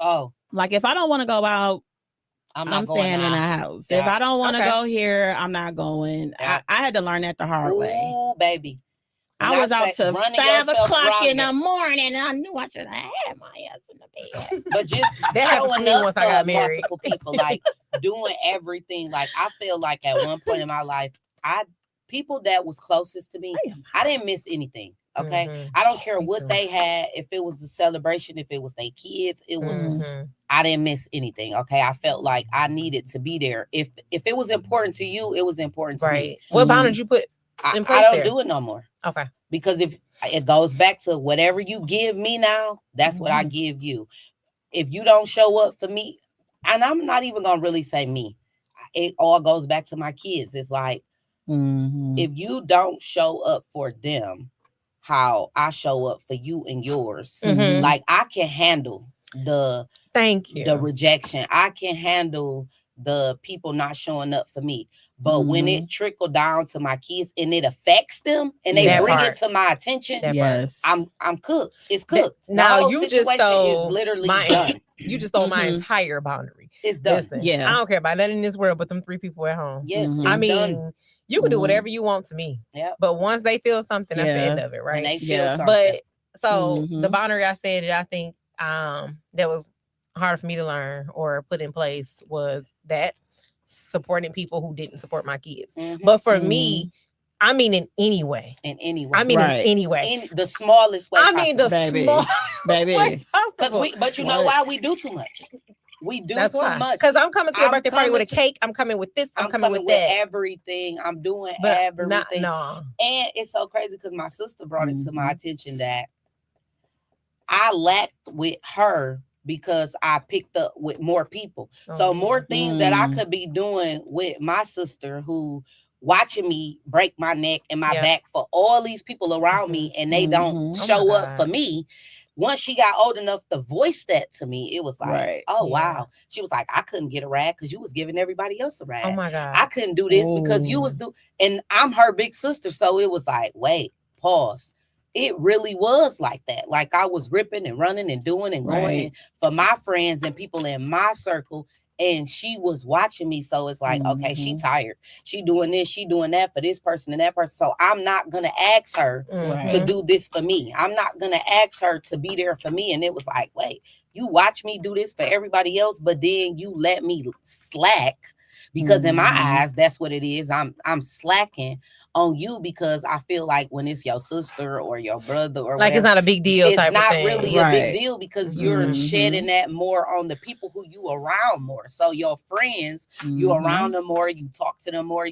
Oh, Like, if I don't want to go out, I'm I'm going staying in a out. house. Yeah. If I don't want to Okay. go here, I'm not going. Yeah. I had to learn that the hard way. Ooh, baby. I When was out say till running 5 yourself o'clock in the grounded. morning, and I knew I should have had my ass in the bed. But just That happened to showing me up once for I got married. multiple people, like doing everything. Like, I feel like at one point in my life, people that was closest to me, I didn't miss anything. Okay. Mhm. I don't care Me what too. they had, if it was a celebration, if it was their kids, it was Mhm. I didn't miss anything. Okay. I felt like I needed to be there. If it was important to you, it was important to me. Right. What boundaries you put? I in place don't there? do it no more. Okay. Because if it goes back to whatever you give me now, that's what I give you. If you don't show up for me, and I'm not even gonna really say me, it all goes back to my kids. It's like, if you don't show up for them how I show up for you and yours, Mhm. like, I can handle the Thank you. the rejection. I can handle the people not showing up for me. But when it trickled down to my kids and it affects them and they That bring part. it to my attention, That Yes. I'm cooked. It's cooked. The now whole you just situation stole is literally my done. You just stole my Mhm. entire boundary. It's done. Listen, Yeah. I don't care about nothing in this world but them 3 people at home. Yes, Mhm. it's I mean, done. you can do Mhm. whatever you want to me. Yep. But once they feel something, that's the Yeah. end of it, When they right? feel Yeah. something. But so Mhm. the boundary I said that I think that was hard for me to learn or put in place was that supporting people who didn't support my kids. Mhm. But for me, I mean in any way. in any way. I mean Right. in any way. in the smallest way I mean the Baby. small Baby. way because possible. but you know why we do too much. We do That's too why. much. Because I'm coming to a I'm birthday party with a coming to- cake. I'm coming with this. I'm I'm coming with that. everything. I'm doing But everything. no. And it's so crazy because my sister brought it to my Mhm. attention that I lacked with her because I picked up with more people. So Oh, more things that I Mm. could be doing with my sister who watching me break my neck and my Yeah. back for all these people around me and they don't Mhm. Oh show my up for God. me. Once she got old enough to voice that to me, it was like, Right. oh, Yeah. wow. She was like, I couldn't get a rag because you was giving everybody else a rag. Oh my God. I couldn't do this because you was and I'm her big sister. So it was like, wait, pause. It really was like that. Like I was ripping and running and doing and going Right. in for my friends and people in my circle. And she was watching me. So it's like, okay, she Mhm. tired. She doing this, she doing that for this person and that person. So I'm not gonna ask her Mhm. to do this for me. I'm not gonna ask her to be there for me. And it was like, wait, you watch me do this for everybody else, but then you let me slack because in my Mhm. eyes, that's what it is. I'm slacking on you because I feel like when it's your sister or your brother or Like whatever, it's not a big deal it's type not of thing. really a Right. big deal because you're Mhm. shedding that more on the people who you around more. So your friends, you Mhm. around them more, you talk to them more,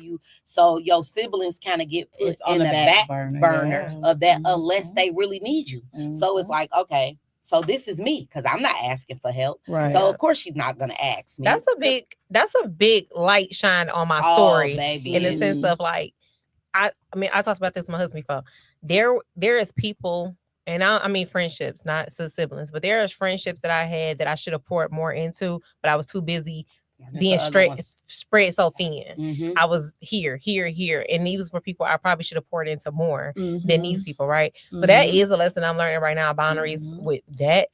so your siblings kind of get put It's on in the the back burner burner, of that Mhm. unless they really need you. So it's Mhm. like, okay, so this is me because I'm not asking for help. Right. So of course she's not gonna ask me. That's a big light shine on my Oh, story baby. in the sense Mhm. of like I mean I talked about this with my husband before. There is people and I mean friendships, not siblings, but there is friendships that I had that I should have poured more into, but I was too busy being spread so thin. Mm-hmm. I was here, and these were people I probably should have poured into more than these people, right? So that is a lesson I'm learning right now. Boundaries Mhm. with that.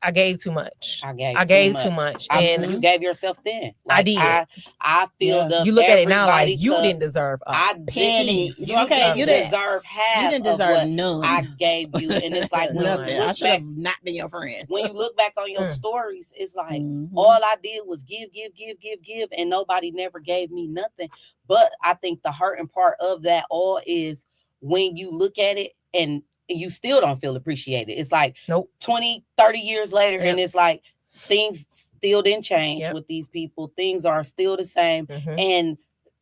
I gave too much. I gave, I gave too much. And you gave yourself then. I did. I filled up. you look at it now like everybody's you cup. didn't deserve a I penny. didn't. You didn't didn't- deserve half. You didn't of deserve what none. I gave you, and it's like when Nothing. you I look should back, have not been your friend. when you look back on your Mm. stories, it's like Mhm. all I did was give, and nobody never gave me nothing. But I think the hurting part of that all is when you look at it and you still don't feel appreciated. It's like Nope. 20, 30 years later, Yep. and it's like things still didn't change Yep. with these people. Things are still the same. Mhm. And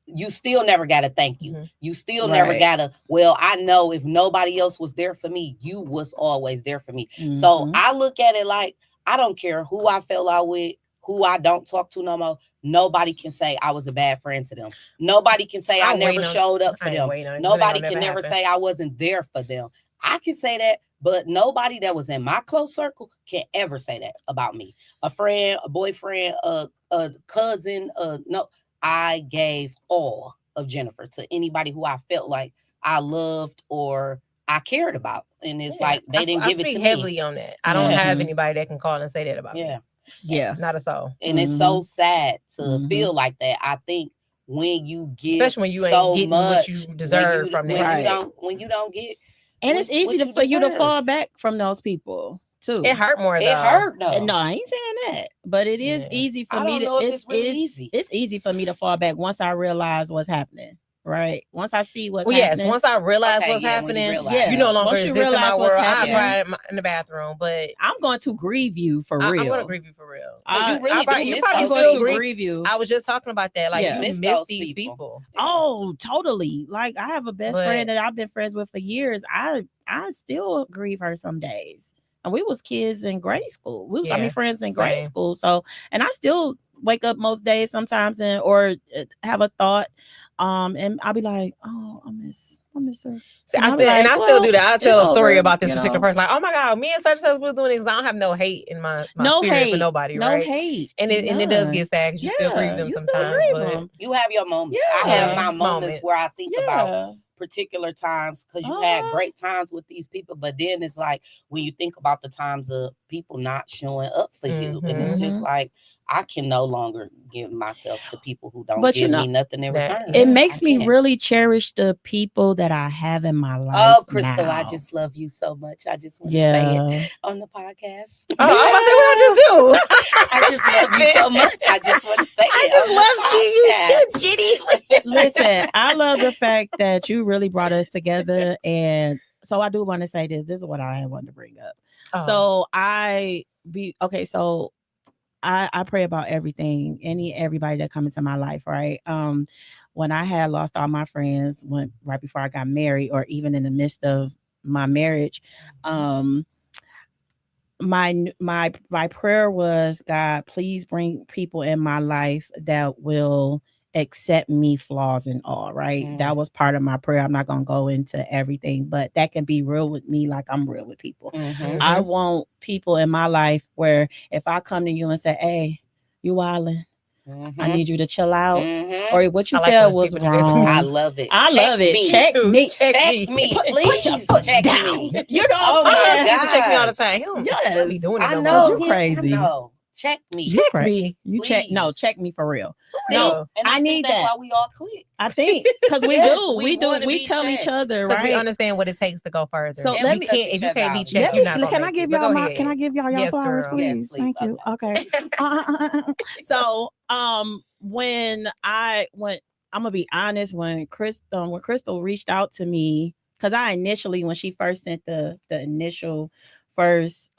you still never got to thank you. Mhm. You still never Right. got to, well, I know if nobody else was there for me, you was always there for me. So Mhm. I look at it like, I don't care who I fell out with, who I don't talk to no more. Nobody can say I was a bad friend to them. Nobody can say I I'm never waiting on- showed up for I ain't them. waiting on it 'cause it Nobody ain't can gonna never happen. say I wasn't there for them. I can say that, but nobody that was in my close circle can ever say that about me. A friend, a boyfriend, a cousin, no. I gave all of Jennifer to anybody who I felt like I loved or I cared about. And it's Yeah, like they didn't give it speak to heavily me. on that. I don't Yeah. have anybody that can call and say that about Yeah. me. Yeah. Not a soul. And it's so Mhm. sad to Mhm. feel like that. I think when you give, Especially when you ain't so getting much, what you deserve from when that. when you don't get, And what- it's easy what you for you to deserve. fall back from those people too. It hurt more though. It hurt though. No, I ain't saying that, but it is Yeah. easy for I me don't to. know if it's really easy. It's easy for me to fall back once I realize what's happening. Right, once I see what's Well, yes. happening. Once I realize Okay, what's yeah, when you happening, realize. you no longer Once you exist in my realize what's world. I happening. cried in the bathroom, but I'm going to grieve you for I'm real. gonna grieve you for real. 'Cause you I- really do you miss probably I'm those going still to people. grieve you. I was just talking about that. Like Yeah. you Miss miss those these people. people. Oh, totally. Like I have a best But- friend that I've been friends with for years. I still grieve her some days. And we was kids in grade school. We was Yeah, friends in grade same. school. So and I still wake up most days sometimes or have a thought. And I'll be like, oh, I miss her. See, And I I'll still be like, still do that. I it's tell a story over, about this you particular know? person. Like, oh my god, me and such was doing this. 'Cause I don't have no hate in my No spirit hate for nobody, No right? hate. And it does None. get sad because you still grieve them you still sometimes. grieve But them. You have your moments. I Yeah. have my moments where I think about Yeah. particular times because you had Uh-huh. great times with these people, but then it's like when you think about the times of people not showing up for you, and it's just Mhm. like I can no longer give myself to people who don't But you give know, me nothing in that- return. It Yeah, makes I me can't. really cherish the people that I have in my life. Oh, Crystal, I now. just love you so much. I just want to say it Yeah. on the podcast. oh, I'm about to say what I just do. I just love you so much. I just want to say I it. on just the love you podcast. too, Chitty. Listen, I love the fact that you really brought us together. And so I do want to say this. This is what I wanted to bring up. Oh. So so I pray about everything, everybody that come into my life, right? When I had lost all my friends right before I got married, or even in the midst of my marriage, my prayer was, God, please bring people in my life that will accept me, flaws and all, right? Mm. That was part of my prayer. I'm not gonna go into everything, but that can be real with me like I'm real with people. Mhm. I want people in my life where if I come to you and say, hey, you wildin', I need you to chill out, Mhm. or what you I like said when was people do that to me. wrong. I love it. I love it. Me. Check me. Check me. Put Please your foot check down. me. You know what Oh I'm my saying? He used to check me all the gosh. time. He don't Yes. be doing it I no know. more. You crazy. No. Check me. You Check cra- me. You check. No, Please. check me for real. See, No. and I think need that's that. why we all click. I think because we Yes, do. we We do. wanna We be tell each checked. other, Because right? we understand what it takes to go further. So And let we me- cuss if each you other can't be out. checked, you're not gonna can I make give it. But y'all go my? ahead. Can I give y'all Yes, flowers, girl. please? Yes, please. Thank you. Okay. So when I'm gonna be honest, when Crystal reached out to me, because I initially, when she first sent the initial first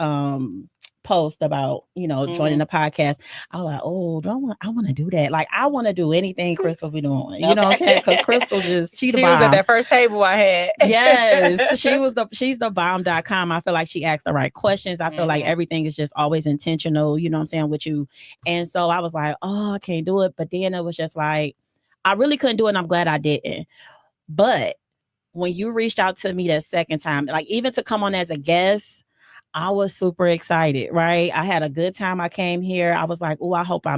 post about joining the podcast, I was like, oh, I want to do that. Like I want to do anything Crystal be doing. You know what I'm saying? Because Crystal she the She bomb. was at that first table I had. Yes, she's the bomb.com. I feel like she asked the right questions. I feel like Mhm. everything is just always intentional, you know what I'm saying, with you. And so I was like, oh, I can't do it. But then it was just like, I really couldn't do it. And I'm glad I didn't. But when you reached out to me that second time, like even to come on as a guest, I was super excited, right? I had a good time. I came here. I was like, oh, I hope I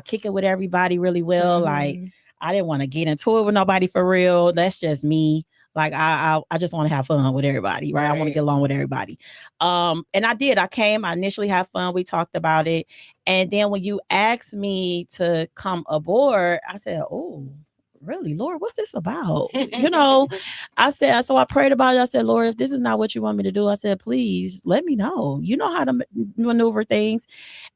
kick it with everybody really well. Like, I didn't want to get into it with nobody for real. That's just me. Like I just want to have fun with everybody, right? I want to Right. get along with everybody. And I did. I came. I initially had fun. We talked about it, and then when you asked me to come aboard, I said, "Oh, really, Lord, what's this about?" You know, I said. So I prayed about it. I said, "Lord, if this is not what you want me to do, I said, please let me know. You know how to maneuver things."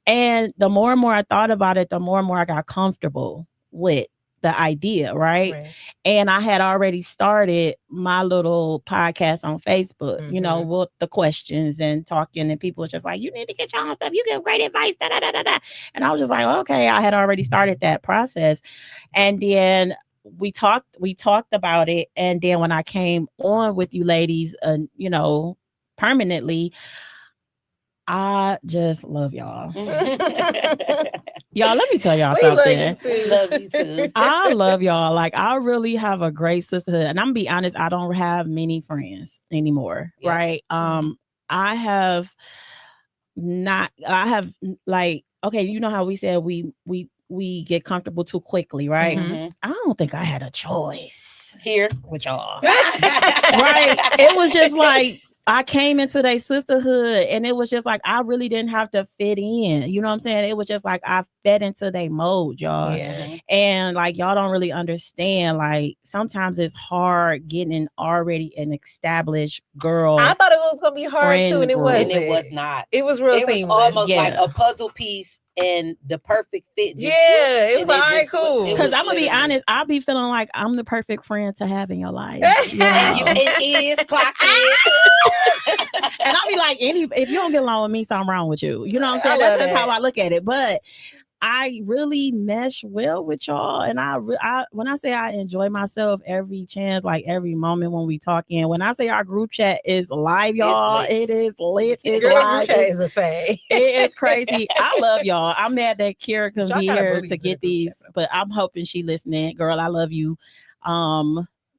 And the more and more I thought about it, the more and more I got comfortable with the idea, right? And I had already started my little podcast on Facebook, you know, with the questions and talking, and people were just like, you need to get your own stuff. You give great advice. Da, da, da, da, da. And I was just like, okay, I had already started that process. And then we talked about it. And then when I came on with you ladies, you know, permanently, I just love y'all. Y'all, let me tell y'all something. We love you too. I love y'all. Like, I really have a great sisterhood. And I'm gonna be honest, I don't have many friends anymore. Yeah. Right. I have like, okay, you know how we said we get comfortable too quickly, right? I don't think I had a choice Here. with y'all. Right. It was just like I came into their sisterhood, and it was just like I really didn't have to fit in. You know what I'm saying? It was just like I fed into their mode, y'all. And like y'all don't really understand. Like sometimes it's hard getting already an established girl. I thought it was gonna be hard too, and it group. wasn't. And it was not. It was real It was seamless. almost like a puzzle piece, and the perfect fit. Just Yeah, it and was all right, just- cool. it Because was I'm gonna be literally- honest, I'll be feeling like I'm the perfect friend to have in your life. You And know? it is clock in. And I'll be like, if you don't get along with me, something wrong with you. You know what I'm I saying? love That's just that. how I look at it. But I really mesh well with y'all. And I when I say I enjoy myself every chance, like every moment when we talk in. When I say our group chat is live, y'all, lit. it is lit. It's Girl, live. group chat is the same. It is crazy. I love y'all. I'm mad that Kira can Y'all be kinda here bullies to in the get group these, chat, though. but I'm hoping she listening. Girl, I love you.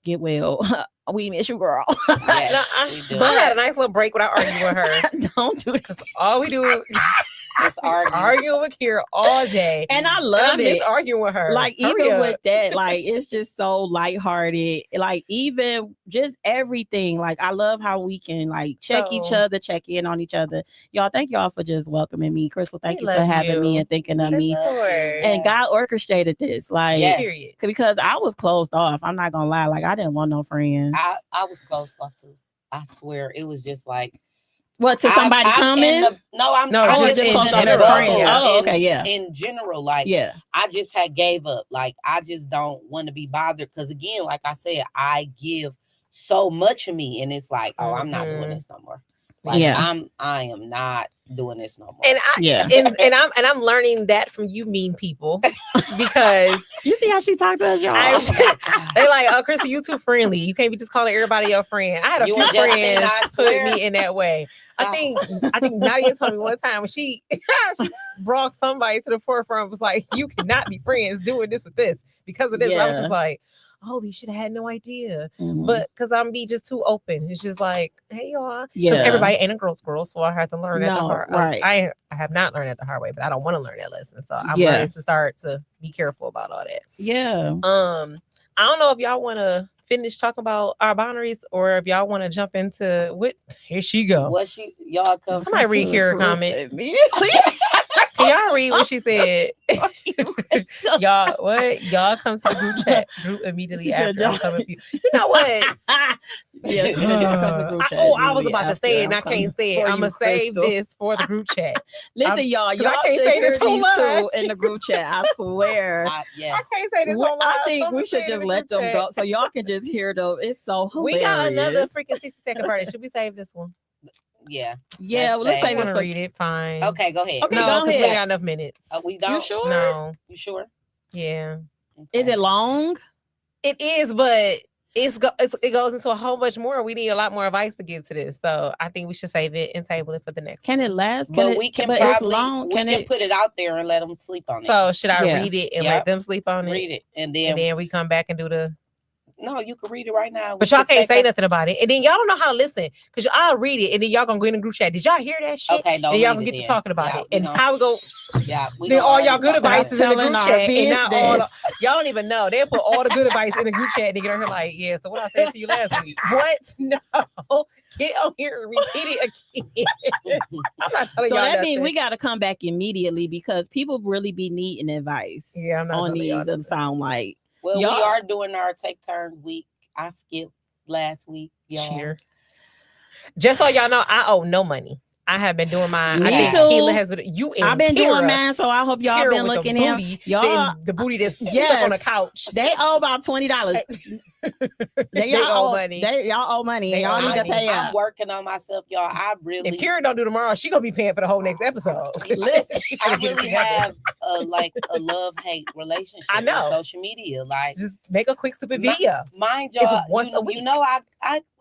Get well. We miss you, girl. Yes, I, we do. I had a nice little break without arguing with her. Don't do this. All we do is It's arguing with Kira all day. And I And love I miss it. arguing with her. Like Hurry even up. with that, like it's just so lighthearted. Like even just everything. Like I love how we can like check each So- other, check in on each other. Y'all, thank y'all for just welcoming me. Crystal, thank We you for love having me you. and thinking of We me. love you. And God orchestrated this. Like Yes. Period. because I was closed off. I'm not gonna lie. Like I didn't want no friends. I was closed off too. I swear it was just like What to somebody I'm in coming? I'm No, I'm just in closed off as general. friends. Oh, okay, yeah. In general, like Yeah. I just had gave up. Like I just don't want to be bothered because again, like I said, I give so much of me, and it's like, oh, I'm not doing this no more. Like Yeah. I am not doing this no more. And I Yeah. and I'm learning that from you mean people because You see how she talked to us, y'all? they like, oh, Krista, you too friendly. You can't be just calling everybody your friend. I had a You few and Justin, friends I put swear. me in that way. I think Nadia told me one time when she brought somebody to the forefront, was like, you cannot be friends doing this with this because of this. I was Yeah. just like, holy shit, I had no idea. Mhm. But because I'm be just too open. It's just like, hey y'all. 'Cause yeah. everybody ain't a girl's girl, so I have to learn at the No, hard right. I have not learned at the hard way, but I don't want to learn that lesson. So I'm Yeah. learning to start to be careful about all that. Yeah. I don't know if y'all want to finish talking about our boundaries or if y'all want to jump into what. Here she go. What y'all come Somebody read Kira's comment. Can y'all read what she said? Y'all, what? Y'all come to the group chat group immediately She said, after. I'm y'all- coming for you. You know what? Yeah, she said y'all come to the group chat. I was about to say it and I I'm coming can't say it. for I'm you, gonna save Crystal. this for the group chat. Listen, y'all, 'cause I y'all can't should say hear this whole these line. two in the group chat. I swear. Yes. I can't say this whole I line, so think I'ma we say should it just in the let group them chat. go so y'all can just hear them. It's so hilarious. We got another freaking 60-second part. Should we save this one? Yeah. Yeah, well, let's Let's I save want it to for. read it. Fine. Okay, go ahead. Okay, No, go because we ahead. got enough minutes. We don't. You sure? No. You sure? Yeah. Is Okay. it long? It is, but it goes into a whole bunch more. We need a lot more advice to give to this. So I think we should save it and table it for the next Can one. it last? But we can but probably it's long. we Can can it? put it out there and let them sleep on it. So should I Yeah. read it and Yep. let them sleep on it? Read it, and And then then we come back and do the. no, you can read it right now. But y'all can't say nothing about it. And then y'all don't know how to listen because I'll read it and then y'all gonna go in the group chat. Did y'all hear that shit? Okay, don't And y'all read gonna it get to then. talking about Yeah, it. we And gonna- how we go. Yeah, we Then gonna all already y'all good talk about advice it. is in the telling group our chat and not all. business. Y'all don't even know. They'll put all the good advice in the group chat. They get on here like, yeah, so what I said to you last week. What? No. Get on here and repeat it again. I'm not telling So y'all that means nothing. we got to come back immediately because people really be needing advice Yeah, I'm not on telling y'all these. nothing. It sound like Well, we Y'all- are doing our take turns week. I skipped last week, y'all. Cheater. Just so y'all know, I owe no money. I have been doing mine. I Me think too. Keela has been. You and I've been doing Kira, mine, so I hope y'all Kira been with looking the in. booty, Y'all, the booty that's stuck on the yes. couch. They owe about $20. They y'all owe owe money. y'all owe money, They and y'all owe need to money. pay I'm up. working on myself, y'all. I really, If Kira don't do tomorrow, she gonna be paying for the whole next episode. listen, She I better get it really together. have a love-hate relationship I know. with social media. Like, Just make a quick stupid My- video. mind It's y'all, once a week. you know,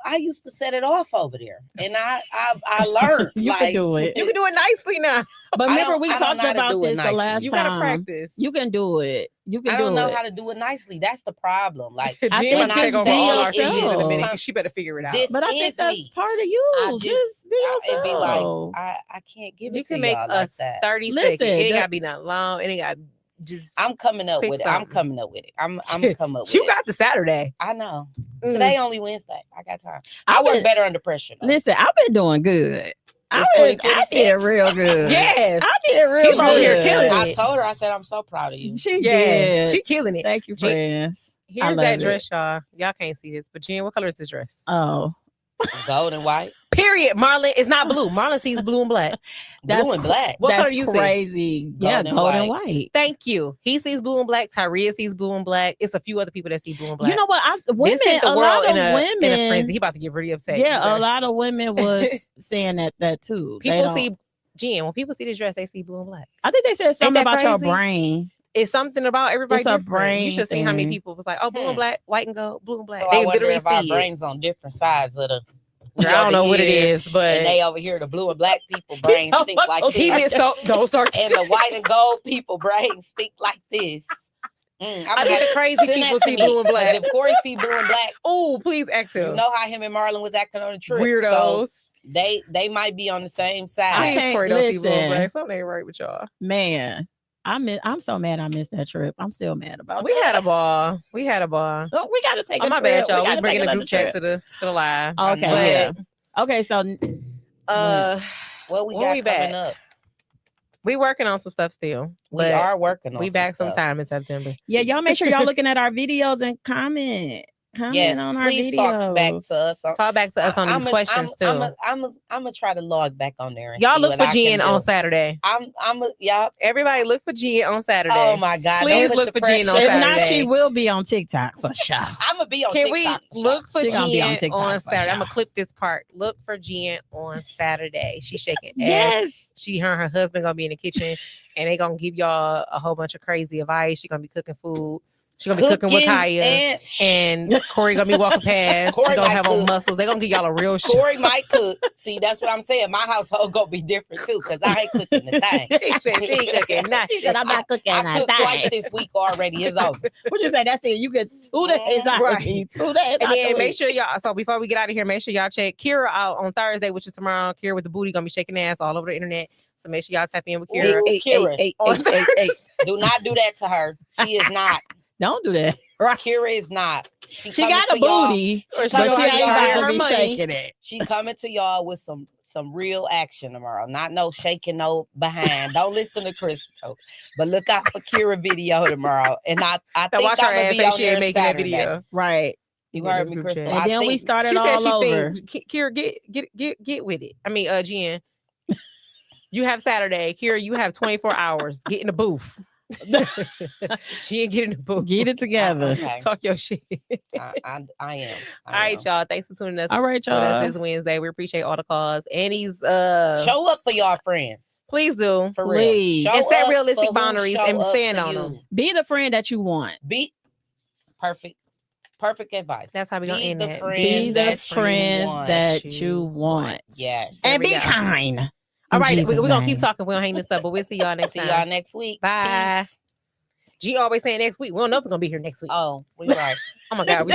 I used to set it off over there, and I learned. You like, can do it. You can do it nicely now. But I remember, don't- we I don't talked know how to about do it this the nicely. last You time. gotta practice. You can do it. You can I do don't know it. how to do it nicely. That's the problem. Like, I Jen think about to take just over be all our yourself. shit in a minute. She better figure it out. This But I is think that's me. part of you. I Just, just- be yourself. It'd be like I can't give You it to can make y'all a like that. 30 Listen, second. It ain't the- gotta be nothing long. It ain't got just. I'm coming up Pick with it. I'm something. coming up with it. I'm come up with You it. got the Saturday. I know. Mm. Today only Wednesday. I got time. I I've work been- better under pressure. Though. Listen, I've been doing good. I It's did 2026. real good. Yes. I did real People over here good. killing I it. told her. I said I'm so proud of you. She Yes. did. She killing it. Thank you, Jen- friends. Here's love that it. dress, y'all. Y'all can't see this, but Jen, what color is this dress? Oh, Gold and white, Period. Marlon is not blue. Marlon sees blue and black. That's blue and black. What that's color you see? crazy. Yeah, and gold and white. Thank you. He sees blue and black. Tyria sees blue and black. It's a few other people that see blue and black. You know what? Women, this is the a world lot of in a women. frenzy. He about to get really upset. Yeah, a lot of women was saying that too. They People don't- see Jen. When people see this dress, they see blue and black. I think they said something that about your crazy? brain. It's something about everybody. It's a different. brain You should see how many thing. people was like, oh, blue and black, white and gold, blue and black. So they I wonder literally if our see it. brains on different sides of the. I don't know what it is, but And they over here, the blue and black people brains so think like he this, meant so. Don't start. and the white and gold people brains think like this. I think the crazy send people that to see me, blue and 'cause black. If Corey see blue and black, Oh, please ask him. you know how him and Marlon was acting on the trip. Weirdos. So they might be on the same I side. Please, can't Corey, don't see blue and listen. black. Something ain't right with y'all. Man, I'm so mad I missed that trip. I'm still mad about We that. had a ball. We had a ball. Oh, we gotta take Oh, a my trip. bad, y'all. We gotta bringing take the another group chat trip. to the live. Okay, know. yeah. Okay, so What we when got we coming back? up? We working on some stuff still. We but are working on. We back some stuff. sometime in September. yeah, y'all make sure y'all looking at our videos and comment Yes, on our please videos. talk back to us. Talk back to us on these questions too. I'm gonna try to log back on there. And Y'all see look what for I can Jen do. on Saturday. Y'all. Everybody look for Jen on Saturday. Oh my God! Please don't put look the for Jen pressure. on If not, Saturday. she will be on TikTok for sure. I'm gonna be on Can TikTok. we look for She gonna be on Jen TikTok on for Saturday? sure. I'm gonna clip this part. Look for Jen on Saturday. She's shaking ass. Yes. Her and her husband gonna be in the kitchen, and they gonna give y'all a whole bunch of crazy advice. She gonna be cooking food. She gonna be cooking with Kaya, and Corey gonna be walking past. Corey She gonna might have on cook. muscles. They gonna give y'all a real show. Corey might cook. See, that's what I'm saying. My household gonna be different too, because I ain't cooking the thing. She said she ain't cooking She nothing. said, I'm not cooking I that cooked twice thing. this week already. It's over. What you say? That's it. You get 2 days out Right. of me. 2 days And out then the make week. sure y'all. So before we get out of here, make sure y'all check Kira out on Thursday, which is tomorrow. Kira with the booty gonna be shaking ass all over the internet. So make sure y'all tap in with Kira. Ooh, Kira. on Do not do that to her. She is not. Don't do that. Kira is not. She coming got a to y'all- booty, Or but she she gonna ain't give y'all about her to be money. shaking it. She coming to y'all with some real action tomorrow. Not no shaking no behind. Don't listen to Chris, but look out for Kira video tomorrow. And I Now think watch her I'm gonna ass be say on she there ain't making that Saturday. video. Right. You In heard this me, group Crystal. chat. And I then we think- started She said all she over. think Kira get with it. I mean, Jen, you have Saturday. Kira, you have 24 hours. Get in the booth. She ain't get in the booth. Get it together. Okay. Talk your shit. I am. All right, y'all. Thanks for tuning us. All right, with us y'all. this Wednesday. We appreciate all the calls. And these Show up for y'all friends. please do. For Please. real. And set up realistic for who boundaries show and up stand for on you. them. Be the friend that you want. Be perfect. Perfect advice. That's how we gonna Be end the that. friend Be the that you friend want. that you want. Yes. There And we be go. kind. All In right, Jesus' we're gonna keep name. talking. We're gonna hang this up, but we'll see y'all next See time. y'all next week. Bye. Peace. G always saying next week. We don't know if we're gonna be here next week. Oh, we right. Oh my God, we